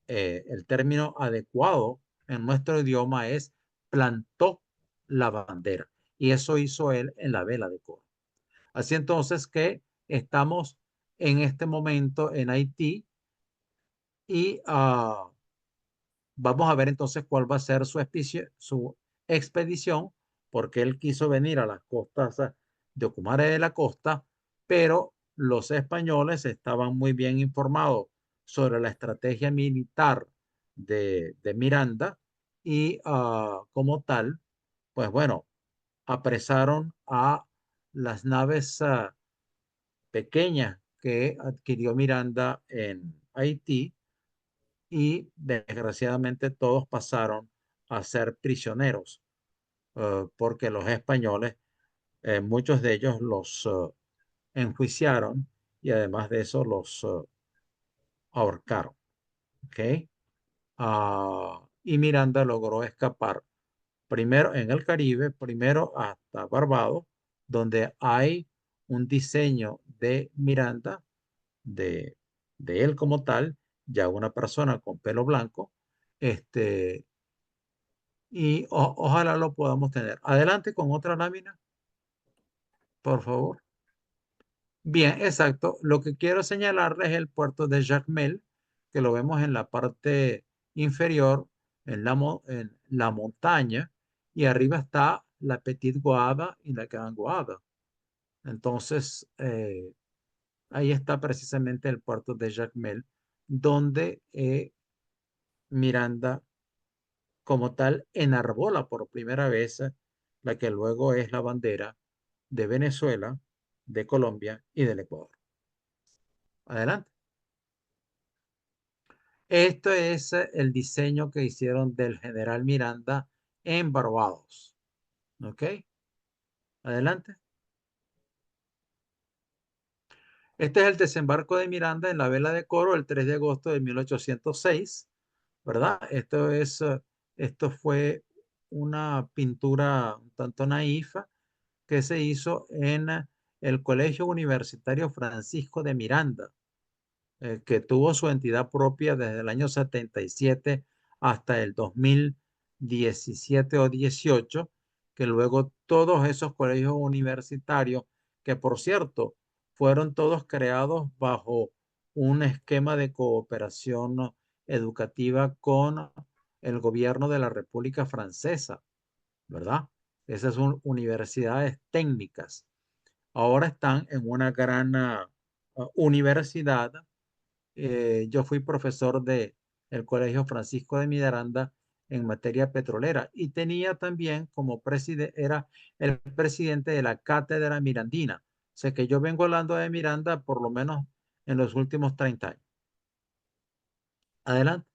el término adecuado en nuestro idioma es plantó la bandera. Y eso hizo él en la vela de coro. Así entonces que estamos en este momento en Haití y vamos a ver entonces cuál va a ser su expedición, porque él quiso venir a las costas de Ocumare de la Costa, pero los españoles estaban muy bien informados sobre la estrategia militar de Miranda y como tal, pues bueno, apresaron a las naves pequeñas que adquirió Miranda en Haití y desgraciadamente todos pasaron a ser prisioneros porque los españoles, muchos de ellos los enjuiciaron y además de eso los ahorcaron. ¿Ok? Y Miranda logró escapar primero en el Caribe, primero hasta Barbados, donde hay un diseño de Miranda, de, de él como tal, ya una persona con pelo blanco, este, y ojalá lo podamos tener. Adelante con otra lámina, por favor. Bien, exacto. Lo que quiero señalarles es el puerto de Jacmel, que lo vemos en la parte inferior, en la montaña, y arriba está la Petite Guava y la Gran Guava. Entonces, ahí está precisamente el puerto de Jacmel, donde Miranda, como tal, enarbola por primera vez la que luego es la bandera de Venezuela, de Colombia y del Ecuador. Adelante. Esto es el diseño que hicieron del general Miranda en Barbados. ¿Ok? Adelante. Este es el desembarco de Miranda en la vela de Coro el 3 de agosto de 1806, ¿verdad? Esto fue una pintura un tanto naif que se hizo en el Colegio Universitario Francisco de Miranda, que tuvo su entidad propia desde el año 77 hasta el 2017 o 18, que luego todos esos colegios universitarios, que por cierto, fueron todos creados bajo un esquema de cooperación educativa con el gobierno de la República Francesa, ¿verdad? Esas son universidades técnicas. Ahora están en una gran universidad. Yo fui profesor de el Colegio Francisco de Miranda en materia petrolera y tenía también como presidente, era el presidente de la cátedra mirandina. O sea que yo vengo hablando de Miranda por lo menos en los últimos 30 años. Adelante.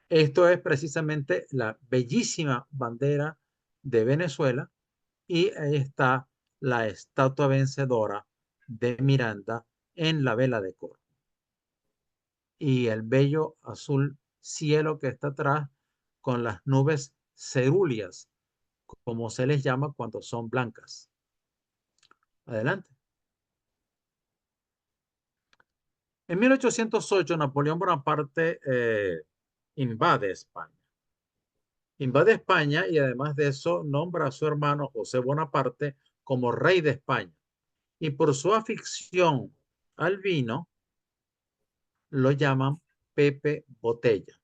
Esto es precisamente la bellísima bandera de Venezuela y ahí está la estatua vencedora de Miranda en la vela de Coro. Y el bello azul cielo que está atrás con las nubes cerúleas, como se les llama cuando son blancas. Adelante. En 1808, Napoleón Bonaparte invade España. Invade España y además de eso nombra a su hermano José Bonaparte como rey de España. Y por su afición al vino, lo llaman Pepe Botella.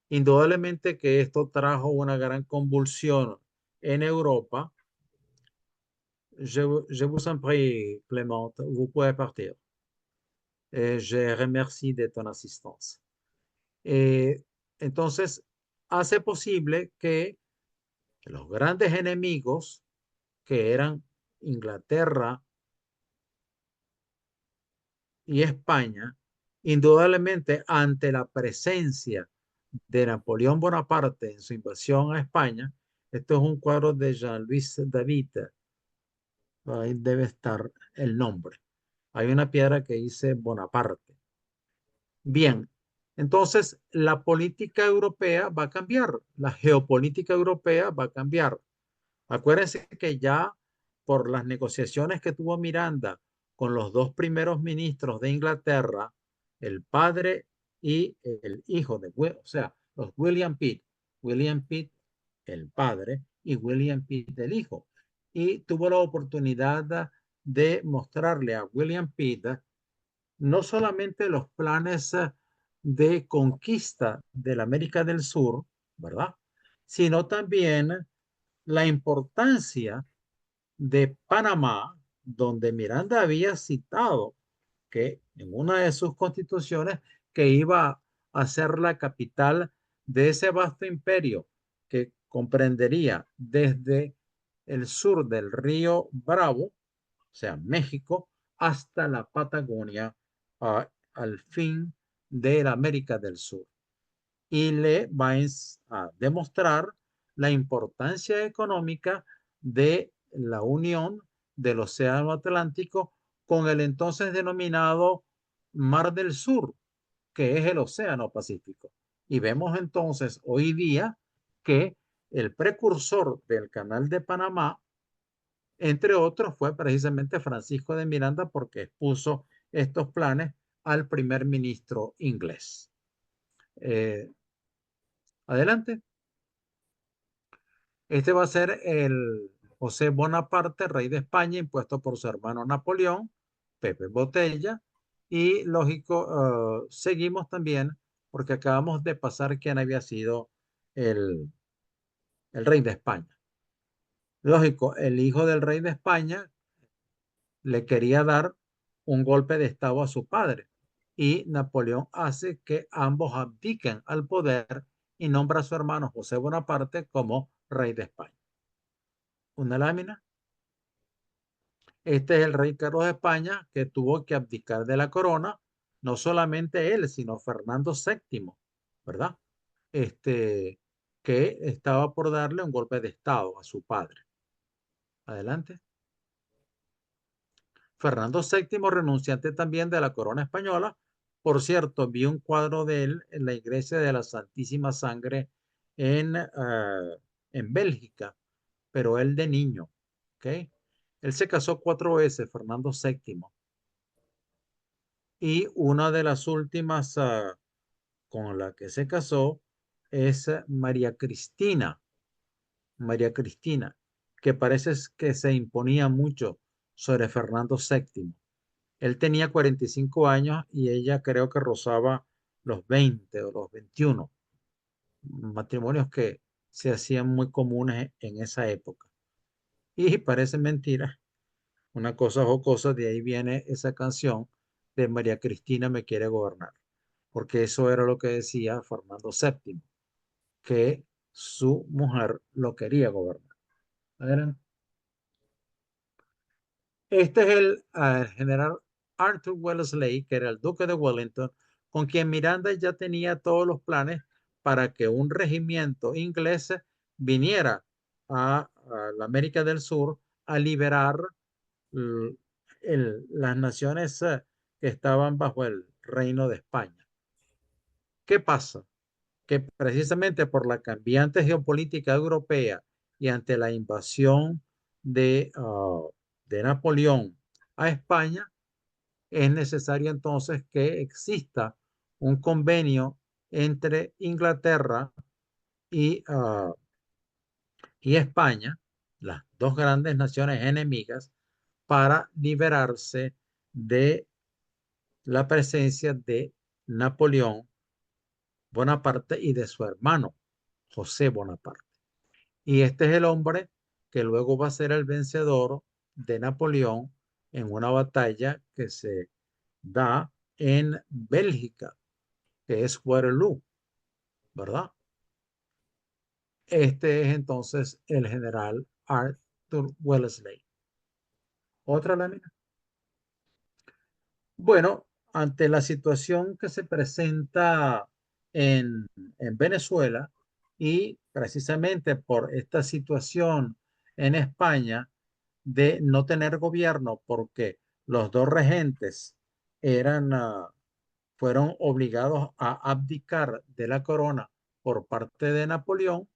Indudablemente que esto trajo una gran convulsión en Europa. Je vous en prie, Clémente, vous pouvez partir. Je remercie de ton assistance. Eh, entonces, hace posible que los grandes enemigos, que eran Inglaterra y España, indudablemente ante la presencia de Napoleón Bonaparte en su invasión a España, esto es un cuadro de Jean-Louis David, ahí debe estar el nombre. Hay una piedra que dice Bonaparte. Bien, entonces la política europea va a cambiar, la geopolítica europea va a cambiar. Acuérdense que ya por las negociaciones que tuvo Miranda con los dos primeros ministros de Inglaterra, el padre y el hijo de, o sea, los William Pitt, el padre, y William Pitt, el hijo. Y tuvo la oportunidad de mostrarle a William Pitt no solamente los planes de conquista de la América del Sur, ¿verdad? Sino también la importancia de Panamá, donde Miranda había citado que en una de sus constituciones que iba a ser la capital de ese vasto imperio que comprendería desde el sur del río Bravo, o sea, México, hasta la Patagonia, al fin de la América del Sur. Y le va a demostrar la importancia económica de la unión del Océano Atlántico con el entonces denominado Mar del Sur, que es el Océano Pacífico. Y vemos entonces hoy día que el precursor del Canal de Panamá, entre otros, fue precisamente Francisco de Miranda porque expuso estos planes al primer ministro inglés. Adelante. Este va a ser José Bonaparte, rey de España, impuesto por su hermano Napoleón, Pepe Botella. Y lógico, seguimos también porque acabamos de pasar quién había sido el, el rey de España. Lógico, el hijo del rey de España le quería dar un golpe de estado a su padre y Napoleón hace que ambos abdiquen al poder y nombra a su hermano José Bonaparte como rey de España. Una lámina. Este es el rey Carlos de España que tuvo que abdicar de la corona, no solamente él, sino Fernando VII, ¿verdad? Este, que estaba por darle un golpe de estado a su padre. Adelante. Fernando VII, renunciante también de la corona española. Por cierto, vi un cuadro de él en la iglesia de la Santísima Sangre en Bélgica, pero él de niño, ¿ok? Él se casó 4 veces, Fernando VII, y una de las últimas con la que se casó es María Cristina, que parece que se imponía mucho sobre Fernando VII. Él tenía 45 años y ella creo que rozaba los 20 o los 21, matrimonios que se hacían muy comunes en esa época. Y parece mentira, una cosa jocosa, de ahí viene esa canción de María Cristina me quiere gobernar, porque eso era lo que decía Fernando VII, que su mujer lo quería gobernar. Adelante. Este es el general Arthur Wellesley, que era el duque de Wellington, con quien Miranda ya tenía todos los planes para que un regimiento inglés viniera a la América del Sur a liberar las naciones que estaban bajo el reino de España. ¿Qué pasa? Que precisamente por la cambiante geopolítica europea y ante la invasión de Napoleón a España, es necesario entonces que exista un convenio entre Inglaterra y España, las dos grandes naciones enemigas, para liberarse de la presencia de Napoleón Bonaparte y de su hermano José Bonaparte. Y este es el hombre que luego va a ser el vencedor de Napoleón en una batalla que se da en Bélgica, que es Waterloo, ¿verdad? Este es entonces el general Arthur Wellesley. Otra lámina. Bueno, ante la situación que se presenta en Venezuela y precisamente por esta situación en España de no tener gobierno porque los dos regentes eran, fueron obligados a abdicar de la corona por parte de Napoleón,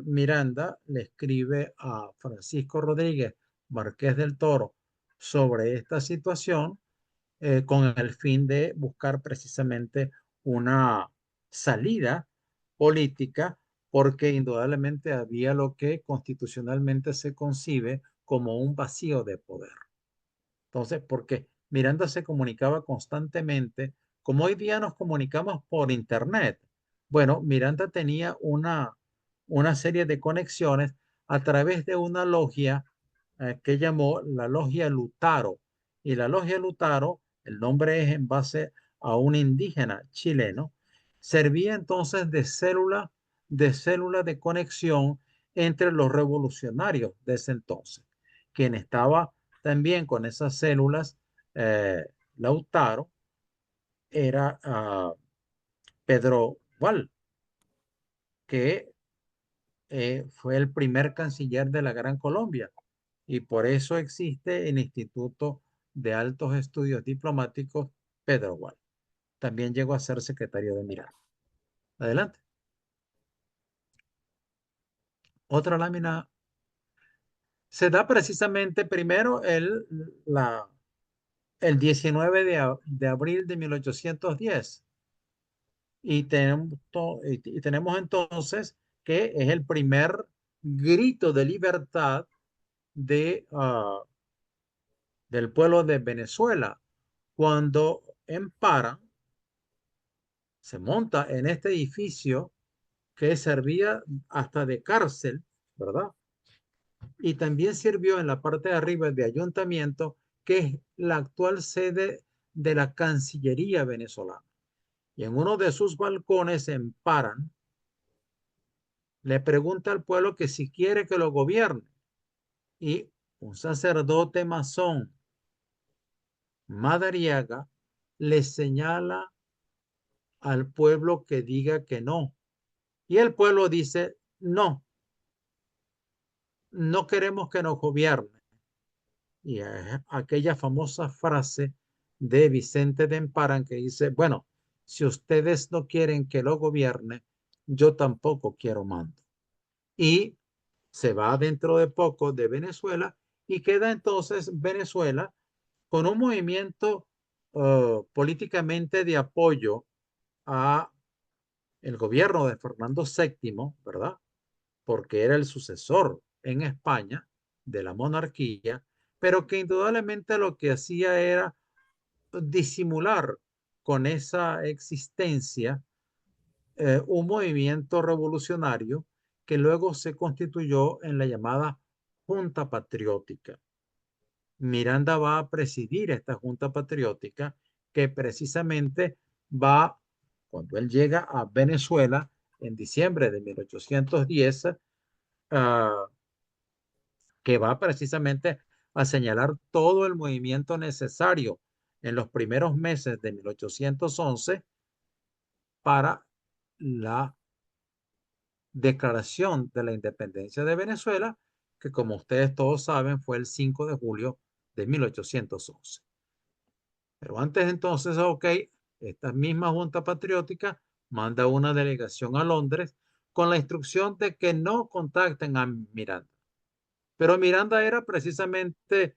Miranda le escribe a Francisco Rodríguez, Marqués del Toro, sobre esta situación con el fin de buscar precisamente una salida política, porque indudablemente había lo que constitucionalmente se concibe como un vacío de poder. Entonces, porque Miranda se comunicaba constantemente, como hoy día nos comunicamos por Internet. Bueno, Miranda tenía una serie de conexiones a través de una logia que llamó la Logia Lutaro. Y la Logia Lutaro, el nombre es en base a un indígena chileno, servía entonces de célula de conexión entre los revolucionarios de ese entonces. Quien estaba también con esas células, Lautaro, era Pedro Val, que fue el primer canciller de la Gran Colombia y por eso existe el Instituto de Altos Estudios Diplomáticos Pedro Val. También llegó a ser secretario de Miranda. Adelante. Otra lámina. Se da precisamente primero el 19 de abril de 1810 y tenemos entonces que es el primer grito de libertad de, del pueblo de Venezuela. Cuando en Parán se monta en este edificio que servía hasta de cárcel, ¿verdad? Y también sirvió en la parte de arriba de ayuntamiento, que es la actual sede de la Cancillería venezolana. Y en uno de sus balcones en Parán, le pregunta al pueblo que si quiere que lo gobierne. Y un sacerdote masón, Madariaga, le señala al pueblo que diga que no. Y el pueblo dice, no, no queremos que nos gobierne. Y es aquella famosa frase de Vicente de Emparan que dice, bueno, si ustedes no quieren que lo gobierne, yo tampoco quiero mando. Y se va dentro de poco de Venezuela y queda entonces Venezuela con un movimiento políticamente de apoyo a el gobierno de Fernando VII, ¿verdad? Porque era el sucesor en España de la monarquía, pero que indudablemente lo que hacía era disimular con esa existencia un movimiento revolucionario que luego se constituyó en la llamada Junta Patriótica. Miranda va a presidir esta Junta Patriótica que precisamente va, cuando él llega a Venezuela en diciembre de 1810, que va precisamente a señalar todo el movimiento necesario en los primeros meses de 1811 para la declaración de la independencia de Venezuela, que como ustedes todos saben fue el 5 de julio de 1811. Pero antes entonces, ok, esta misma Junta Patriótica manda una delegación a Londres con la instrucción de que no contacten a Miranda. Pero Miranda era precisamente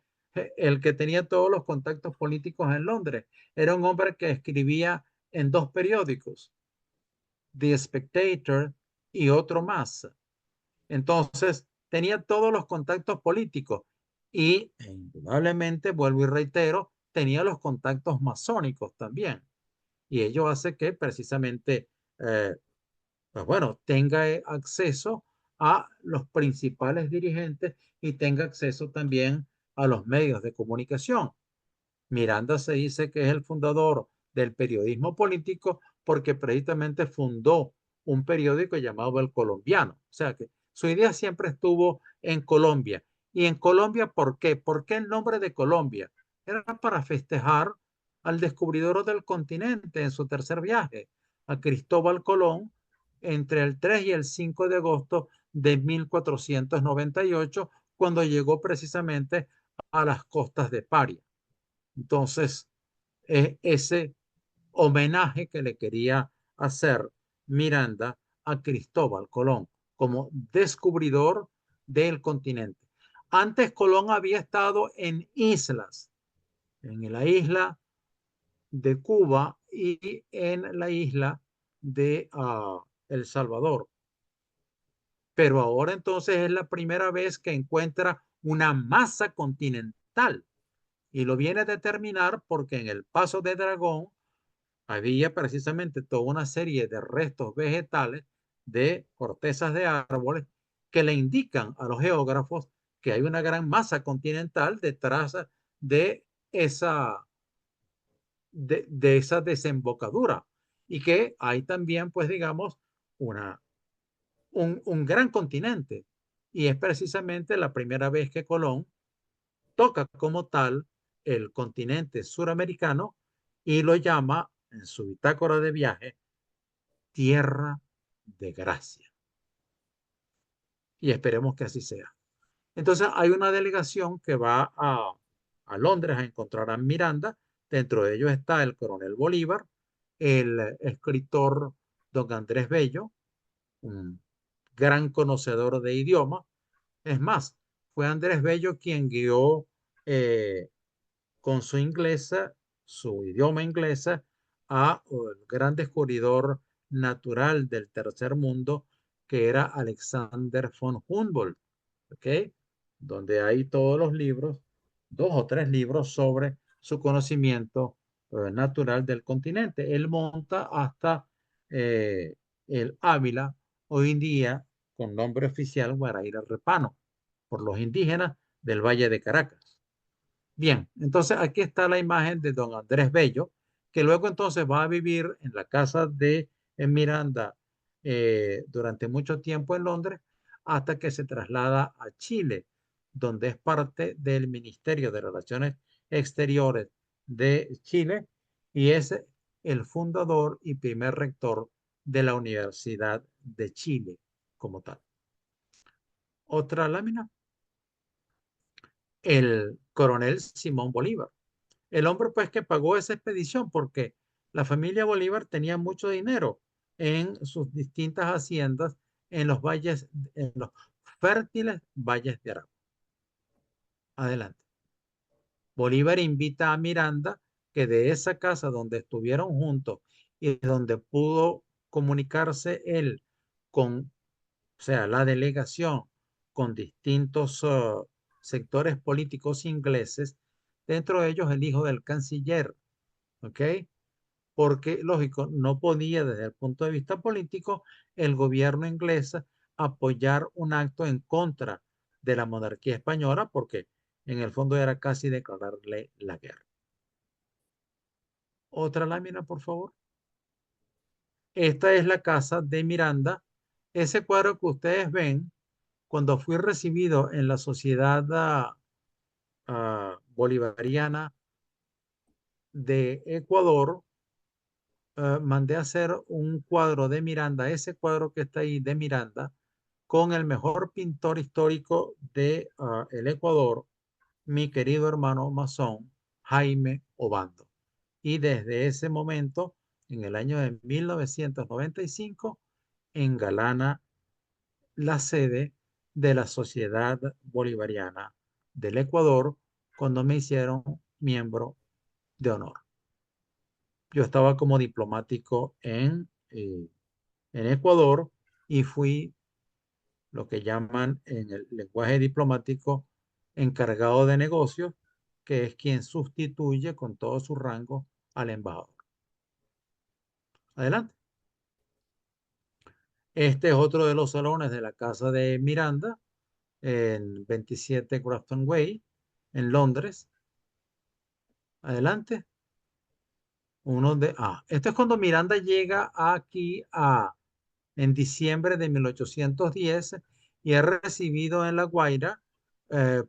el que tenía todos los contactos políticos en Londres. Era un hombre que escribía en dos periódicos, The Spectator y otro más. Entonces, tenía todos los contactos políticos y, indudablemente, vuelvo y reitero, tenía los contactos masónicos también. Y ello hace que precisamente, pues bueno, tenga acceso a los principales dirigentes y tenga acceso también a los medios de comunicación. Miranda se dice que es el fundador del periodismo político porque precisamente fundó un periódico llamado El Colombiano. O sea que su idea siempre estuvo en Colombia. ¿Y en Colombia por qué? ¿Por qué el nombre de Colombia? Era para festejar al descubridor del continente en su tercer viaje, a Cristóbal Colón, entre el 3 y el 5 de agosto de 1498, cuando llegó precisamente a las costas de Paria. Entonces, ese homenaje que le quería hacer Miranda a Cristóbal Colón como descubridor del continente. Antes Colón había estado en islas, en la isla de Cuba y en la isla de El Salvador. Pero ahora entonces es la primera vez que encuentra una masa continental y lo viene a determinar porque en el Paso de Dragón había precisamente toda una serie de restos vegetales de cortezas de árboles que le indican a los geógrafos que hay una gran masa continental detrás de esa, de esa desembocadura y que hay también, pues digamos, un gran continente. Y es precisamente la primera vez que Colón toca como tal el continente suramericano y lo llama en su bitácora de viaje Tierra de Gracia. Y esperemos que así sea. Entonces hay una delegación que va a Londres a encontrar a Miranda. Dentro de ellos está el coronel Bolívar, el escritor don Andrés Bello, un gran conocedor de idiomas. Es más, fue Andrés Bello quien guió con su inglesa, su idioma inglesa, a el gran descubridor natural del tercer mundo, que era Alexander von Humboldt, ¿ok? Donde hay todos los libros, 2 o 3 libros sobre su conocimiento natural del continente. Él monta hasta eh, el Ávila, hoy en día con nombre oficial Guaraíra Repano, por los indígenas del Valle de Caracas. Bien, entonces aquí está la imagen de don Andrés Bello, que luego entonces va a vivir en la casa de en Miranda durante mucho tiempo en Londres, hasta que se traslada a Chile, donde es parte del Ministerio de Relaciones Exteriores de Chile y es el fundador y primer rector de la Universidad de Chile como tal. Otra lámina, el coronel Simón Bolívar. El hombre pues que pagó esa expedición porque la familia Bolívar tenía mucho dinero en sus distintas haciendas en los valles, en los fértiles valles de Aragua. Adelante. Bolívar invita a Miranda, que de esa casa donde estuvieron juntos y donde pudo comunicarse él con, o sea, la delegación con distintos sectores políticos ingleses, dentro de ellos el hijo del canciller, ¿ok? Porque, lógico, no podía desde el punto de vista político el gobierno inglés apoyar un acto en contra de la monarquía española, porque en el fondo era casi declararle la guerra. Otra lámina, por favor. Esta es la casa de Miranda. Ese cuadro que ustedes ven, cuando fui recibido en la Sociedad Bolivariana de Ecuador, mandé a hacer un cuadro de Miranda, ese cuadro que está ahí de Miranda, con el mejor pintor histórico de el Ecuador, mi querido hermano masón, Jaime Obando. Y desde ese momento, en el año de 1995, engalana la sede de la Sociedad Bolivariana del Ecuador cuando me hicieron miembro de honor. Yo estaba como diplomático en Ecuador y fui lo que llaman en el lenguaje diplomático encargado de negocios, que es quien sustituye con todo su rango al embajador. Adelante. Este es otro de los salones de la casa de Miranda en 27 Grafton Way, en Londres. Adelante. Esto es cuando Miranda llega aquí en diciembre de 1810 y es recibido en La Guaira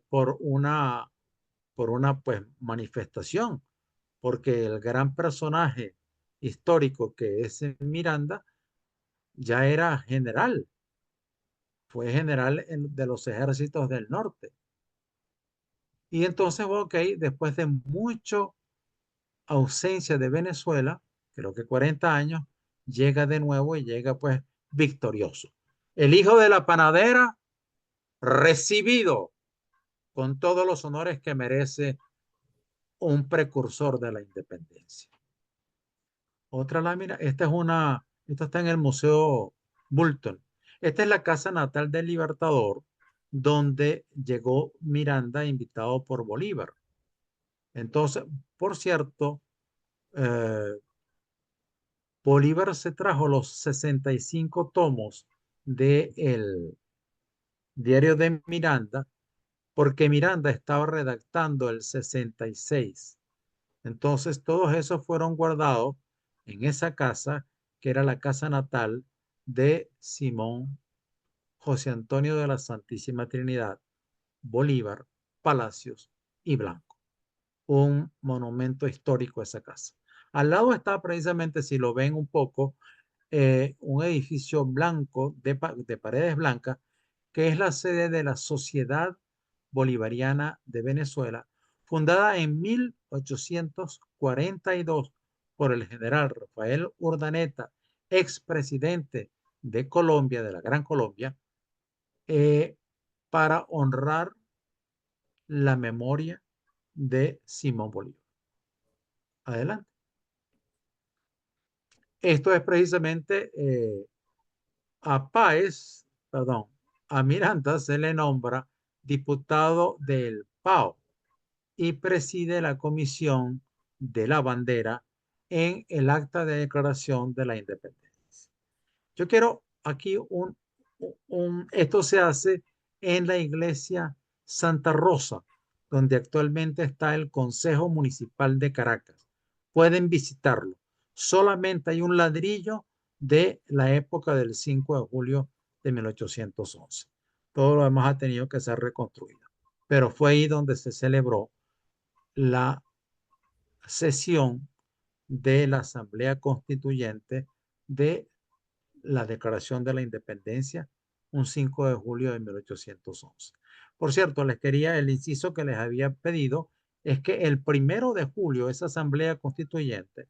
por una pues, manifestación, porque el gran personaje histórico que es Miranda ya era general, fue general de los ejércitos del norte. Y entonces, ok, después de mucho ausencia de Venezuela, creo que 40 años, llega de nuevo y llega pues victorioso. El hijo de la panadera, recibido con todos los honores que merece un precursor de la independencia. Otra lámina, esta está en el Museo Bulton. Esta es la casa natal del Libertador, donde llegó Miranda invitado por Bolívar. Entonces, por cierto, eh, Bolívar se trajo los 65 tomos del diario de Miranda, porque Miranda estaba redactando el 66. Entonces, todos esos fueron guardados en esa casa, que era la casa natal de Simón José Antonio de la Santísima Trinidad, Bolívar, Palacios y Blanco. Un monumento histórico a esa casa. Al lado está precisamente, si lo ven un poco, un edificio blanco de paredes blancas, que es la sede de la Sociedad Bolivariana de Venezuela, fundada en 1842 por el general Rafael Urdaneta, expresidente de Colombia, de la Gran Colombia, para honrar la memoria de Simón Bolívar. Adelante. Esto es precisamente A Páez, perdón, a Miranda se le nombra diputado del PAO y preside la Comisión de la Bandera en el Acta de Declaración de la Independencia. Yo quiero aquí esto se hace en la iglesia Santa Rosa, donde actualmente está el Consejo Municipal de Caracas. Pueden visitarlo. Solamente hay un ladrillo de la época del 5 de julio de 1811. Todo lo demás ha tenido que ser reconstruido. Pero fue ahí donde se celebró la sesión de la Asamblea Constituyente de la Declaración de la Independencia, un 5 de julio de 1811. Por cierto, les quería, el inciso que les había pedido es que el 1 de julio esa Asamblea Constituyente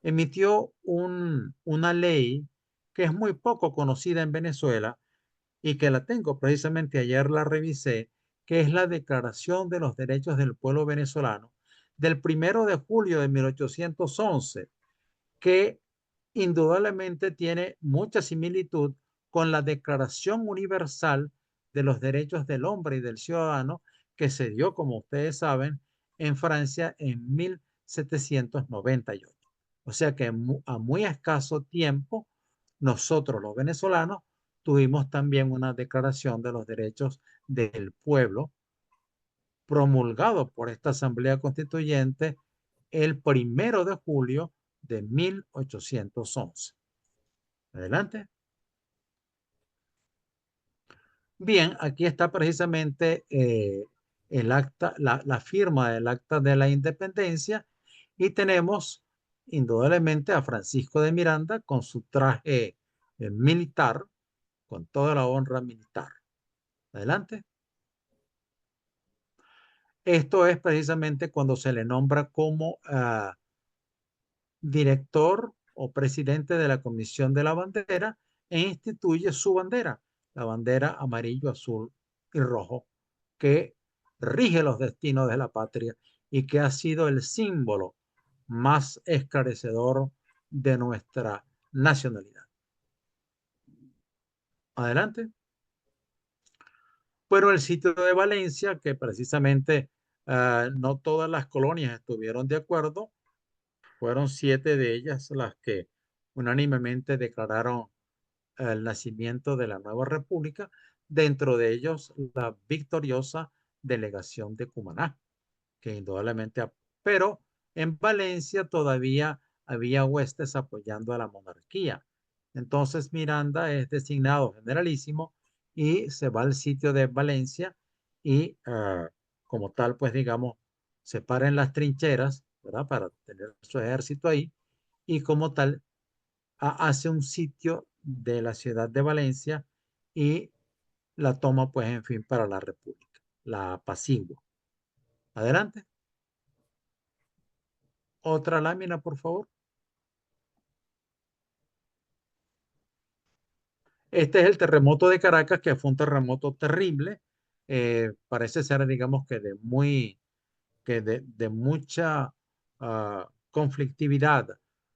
emitió una ley que es muy poco conocida en Venezuela y que la tengo precisamente ayer la revisé, que es la Declaración de los Derechos del Pueblo Venezolano del 1 de julio de 1811, que indudablemente tiene mucha similitud con la Declaración Universal de los Derechos del Hombre y del Ciudadano que se dio, como ustedes saben, en Francia en 1798. O sea que a muy escaso tiempo, nosotros los venezolanos tuvimos también una Declaración de los Derechos del Pueblo promulgado por esta Asamblea Constituyente el 1 de julio de 1811. Adelante. Bien, aquí está precisamente el acta, la firma del acta de la independencia y tenemos indudablemente a Francisco de Miranda con su traje militar, con toda la honra militar. Adelante. Esto es precisamente cuando se le nombra como director o presidente de la Comisión de la Bandera e instituye su bandera, la bandera amarillo, azul y rojo, que rige los destinos de la patria y que ha sido el símbolo más esclarecedor de nuestra nacionalidad. Adelante. Pero el sitio de Valencia, que precisamente no todas las colonias estuvieron de acuerdo, fueron 7 de ellas las que unánimemente declararon el nacimiento de la nueva república, dentro de ellos la victoriosa delegación de Cumaná, que indudablemente, pero en Valencia todavía había huestes apoyando a la monarquía. Entonces Miranda es designado generalísimo y se va al sitio de Valencia y como tal, pues digamos, se para en las trincheras, ¿verdad? Para tener su ejército ahí y como tal hace un sitio de la ciudad de Valencia y la toma, pues, en fin, para la República, la apacigua. Adelante. Otra lámina, por favor. Este es el terremoto de Caracas, que fue un terremoto terrible. Parece ser, digamos, que de mucha conflictividad,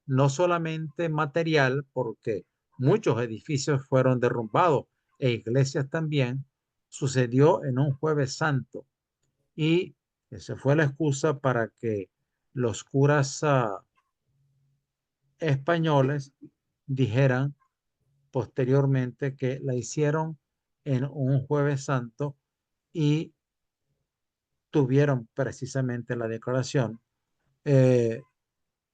no solamente material, porque muchos edificios fueron derrumbados e iglesias también, sucedió en un Jueves Santo y esa fue la excusa para que los curas españoles dijeran posteriormente que la hicieron en un Jueves Santo y tuvieron precisamente la declaración eh,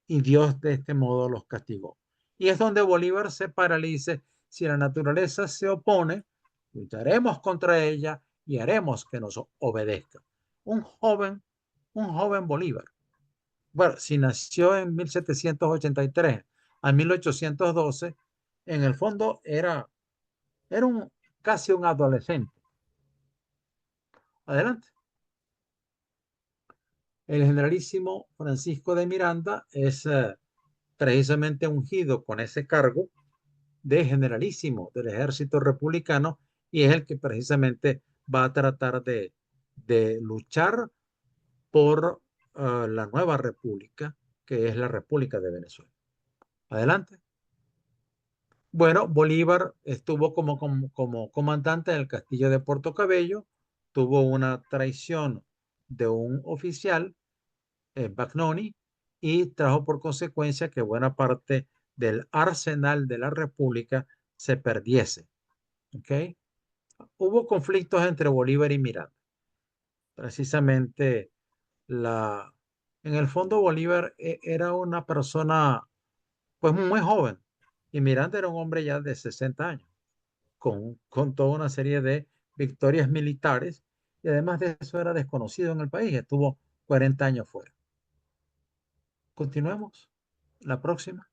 y Dios de este modo los castigó. Y es donde Bolívar se para y dice, si la naturaleza se opone, lucharemos contra ella y haremos que nos obedezca. Un joven, un joven Bolívar. Bueno, si nació en 1783 a 1812, en el fondo era casi un adolescente. Adelante. El generalísimo Francisco de Miranda es precisamente ungido con ese cargo de generalísimo del ejército republicano y es el que precisamente va a tratar de luchar por la nueva república, que es la República de Venezuela. Adelante. Bueno, Bolívar estuvo como comandante del castillo de Puerto Cabello, tuvo una traición de un oficial, Bagnoni, y trajo por consecuencia que buena parte del arsenal de la República se perdiese. ¿Ok? Hubo conflictos entre Bolívar y Miranda. Precisamente la, en el fondo Bolívar era una persona pues muy joven y Miranda era un hombre ya de 60 años, con toda una serie de victorias militares y además de eso era desconocido en el país, estuvo 40 años fuera. Continuemos. La próxima.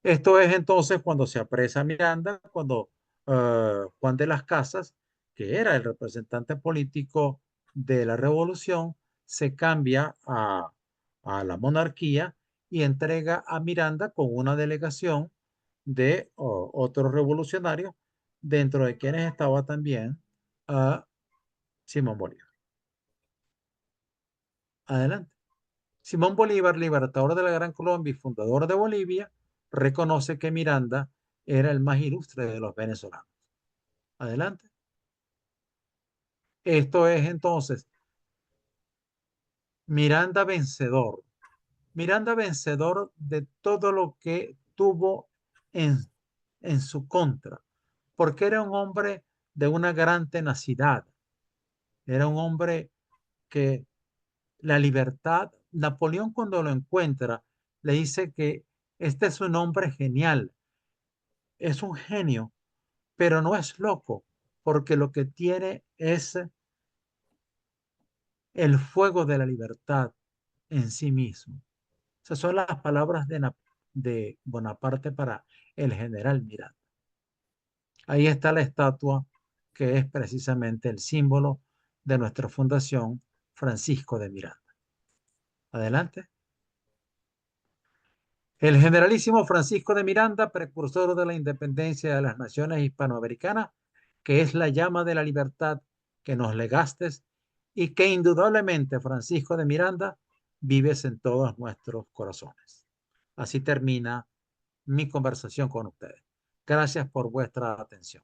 Esto es entonces cuando se apresa a Miranda, cuando Juan de las Casas, que era el representante político de la revolución, se cambia a la monarquía y entrega a Miranda con una delegación de otros revolucionarios, dentro de quienes estaba también Simón Bolívar. Adelante. Simón Bolívar, libertador de la Gran Colombia y fundador de Bolivia, reconoce que Miranda era el más ilustre de los venezolanos. Adelante. Esto es entonces Miranda vencedor. Miranda vencedor de todo lo que tuvo en, en su contra, porque era un hombre de una gran tenacidad. Era un hombre que la libertad, Napoleón cuando lo encuentra, le dice que este es un hombre genial, es un genio, pero no es loco, porque lo que tiene es el fuego de la libertad en sí mismo. Esas son las palabras de Bonaparte para el general Miranda. Ahí está la estatua que es precisamente el símbolo de nuestra fundación, Francisco de Miranda. Adelante. El generalísimo Francisco de Miranda, precursor de la independencia de las naciones hispanoamericanas, que es la llama de la libertad que nos legaste y que indudablemente, Francisco de Miranda, vives en todos nuestros corazones. Así termina mi conversación con ustedes. Gracias por vuestra atención.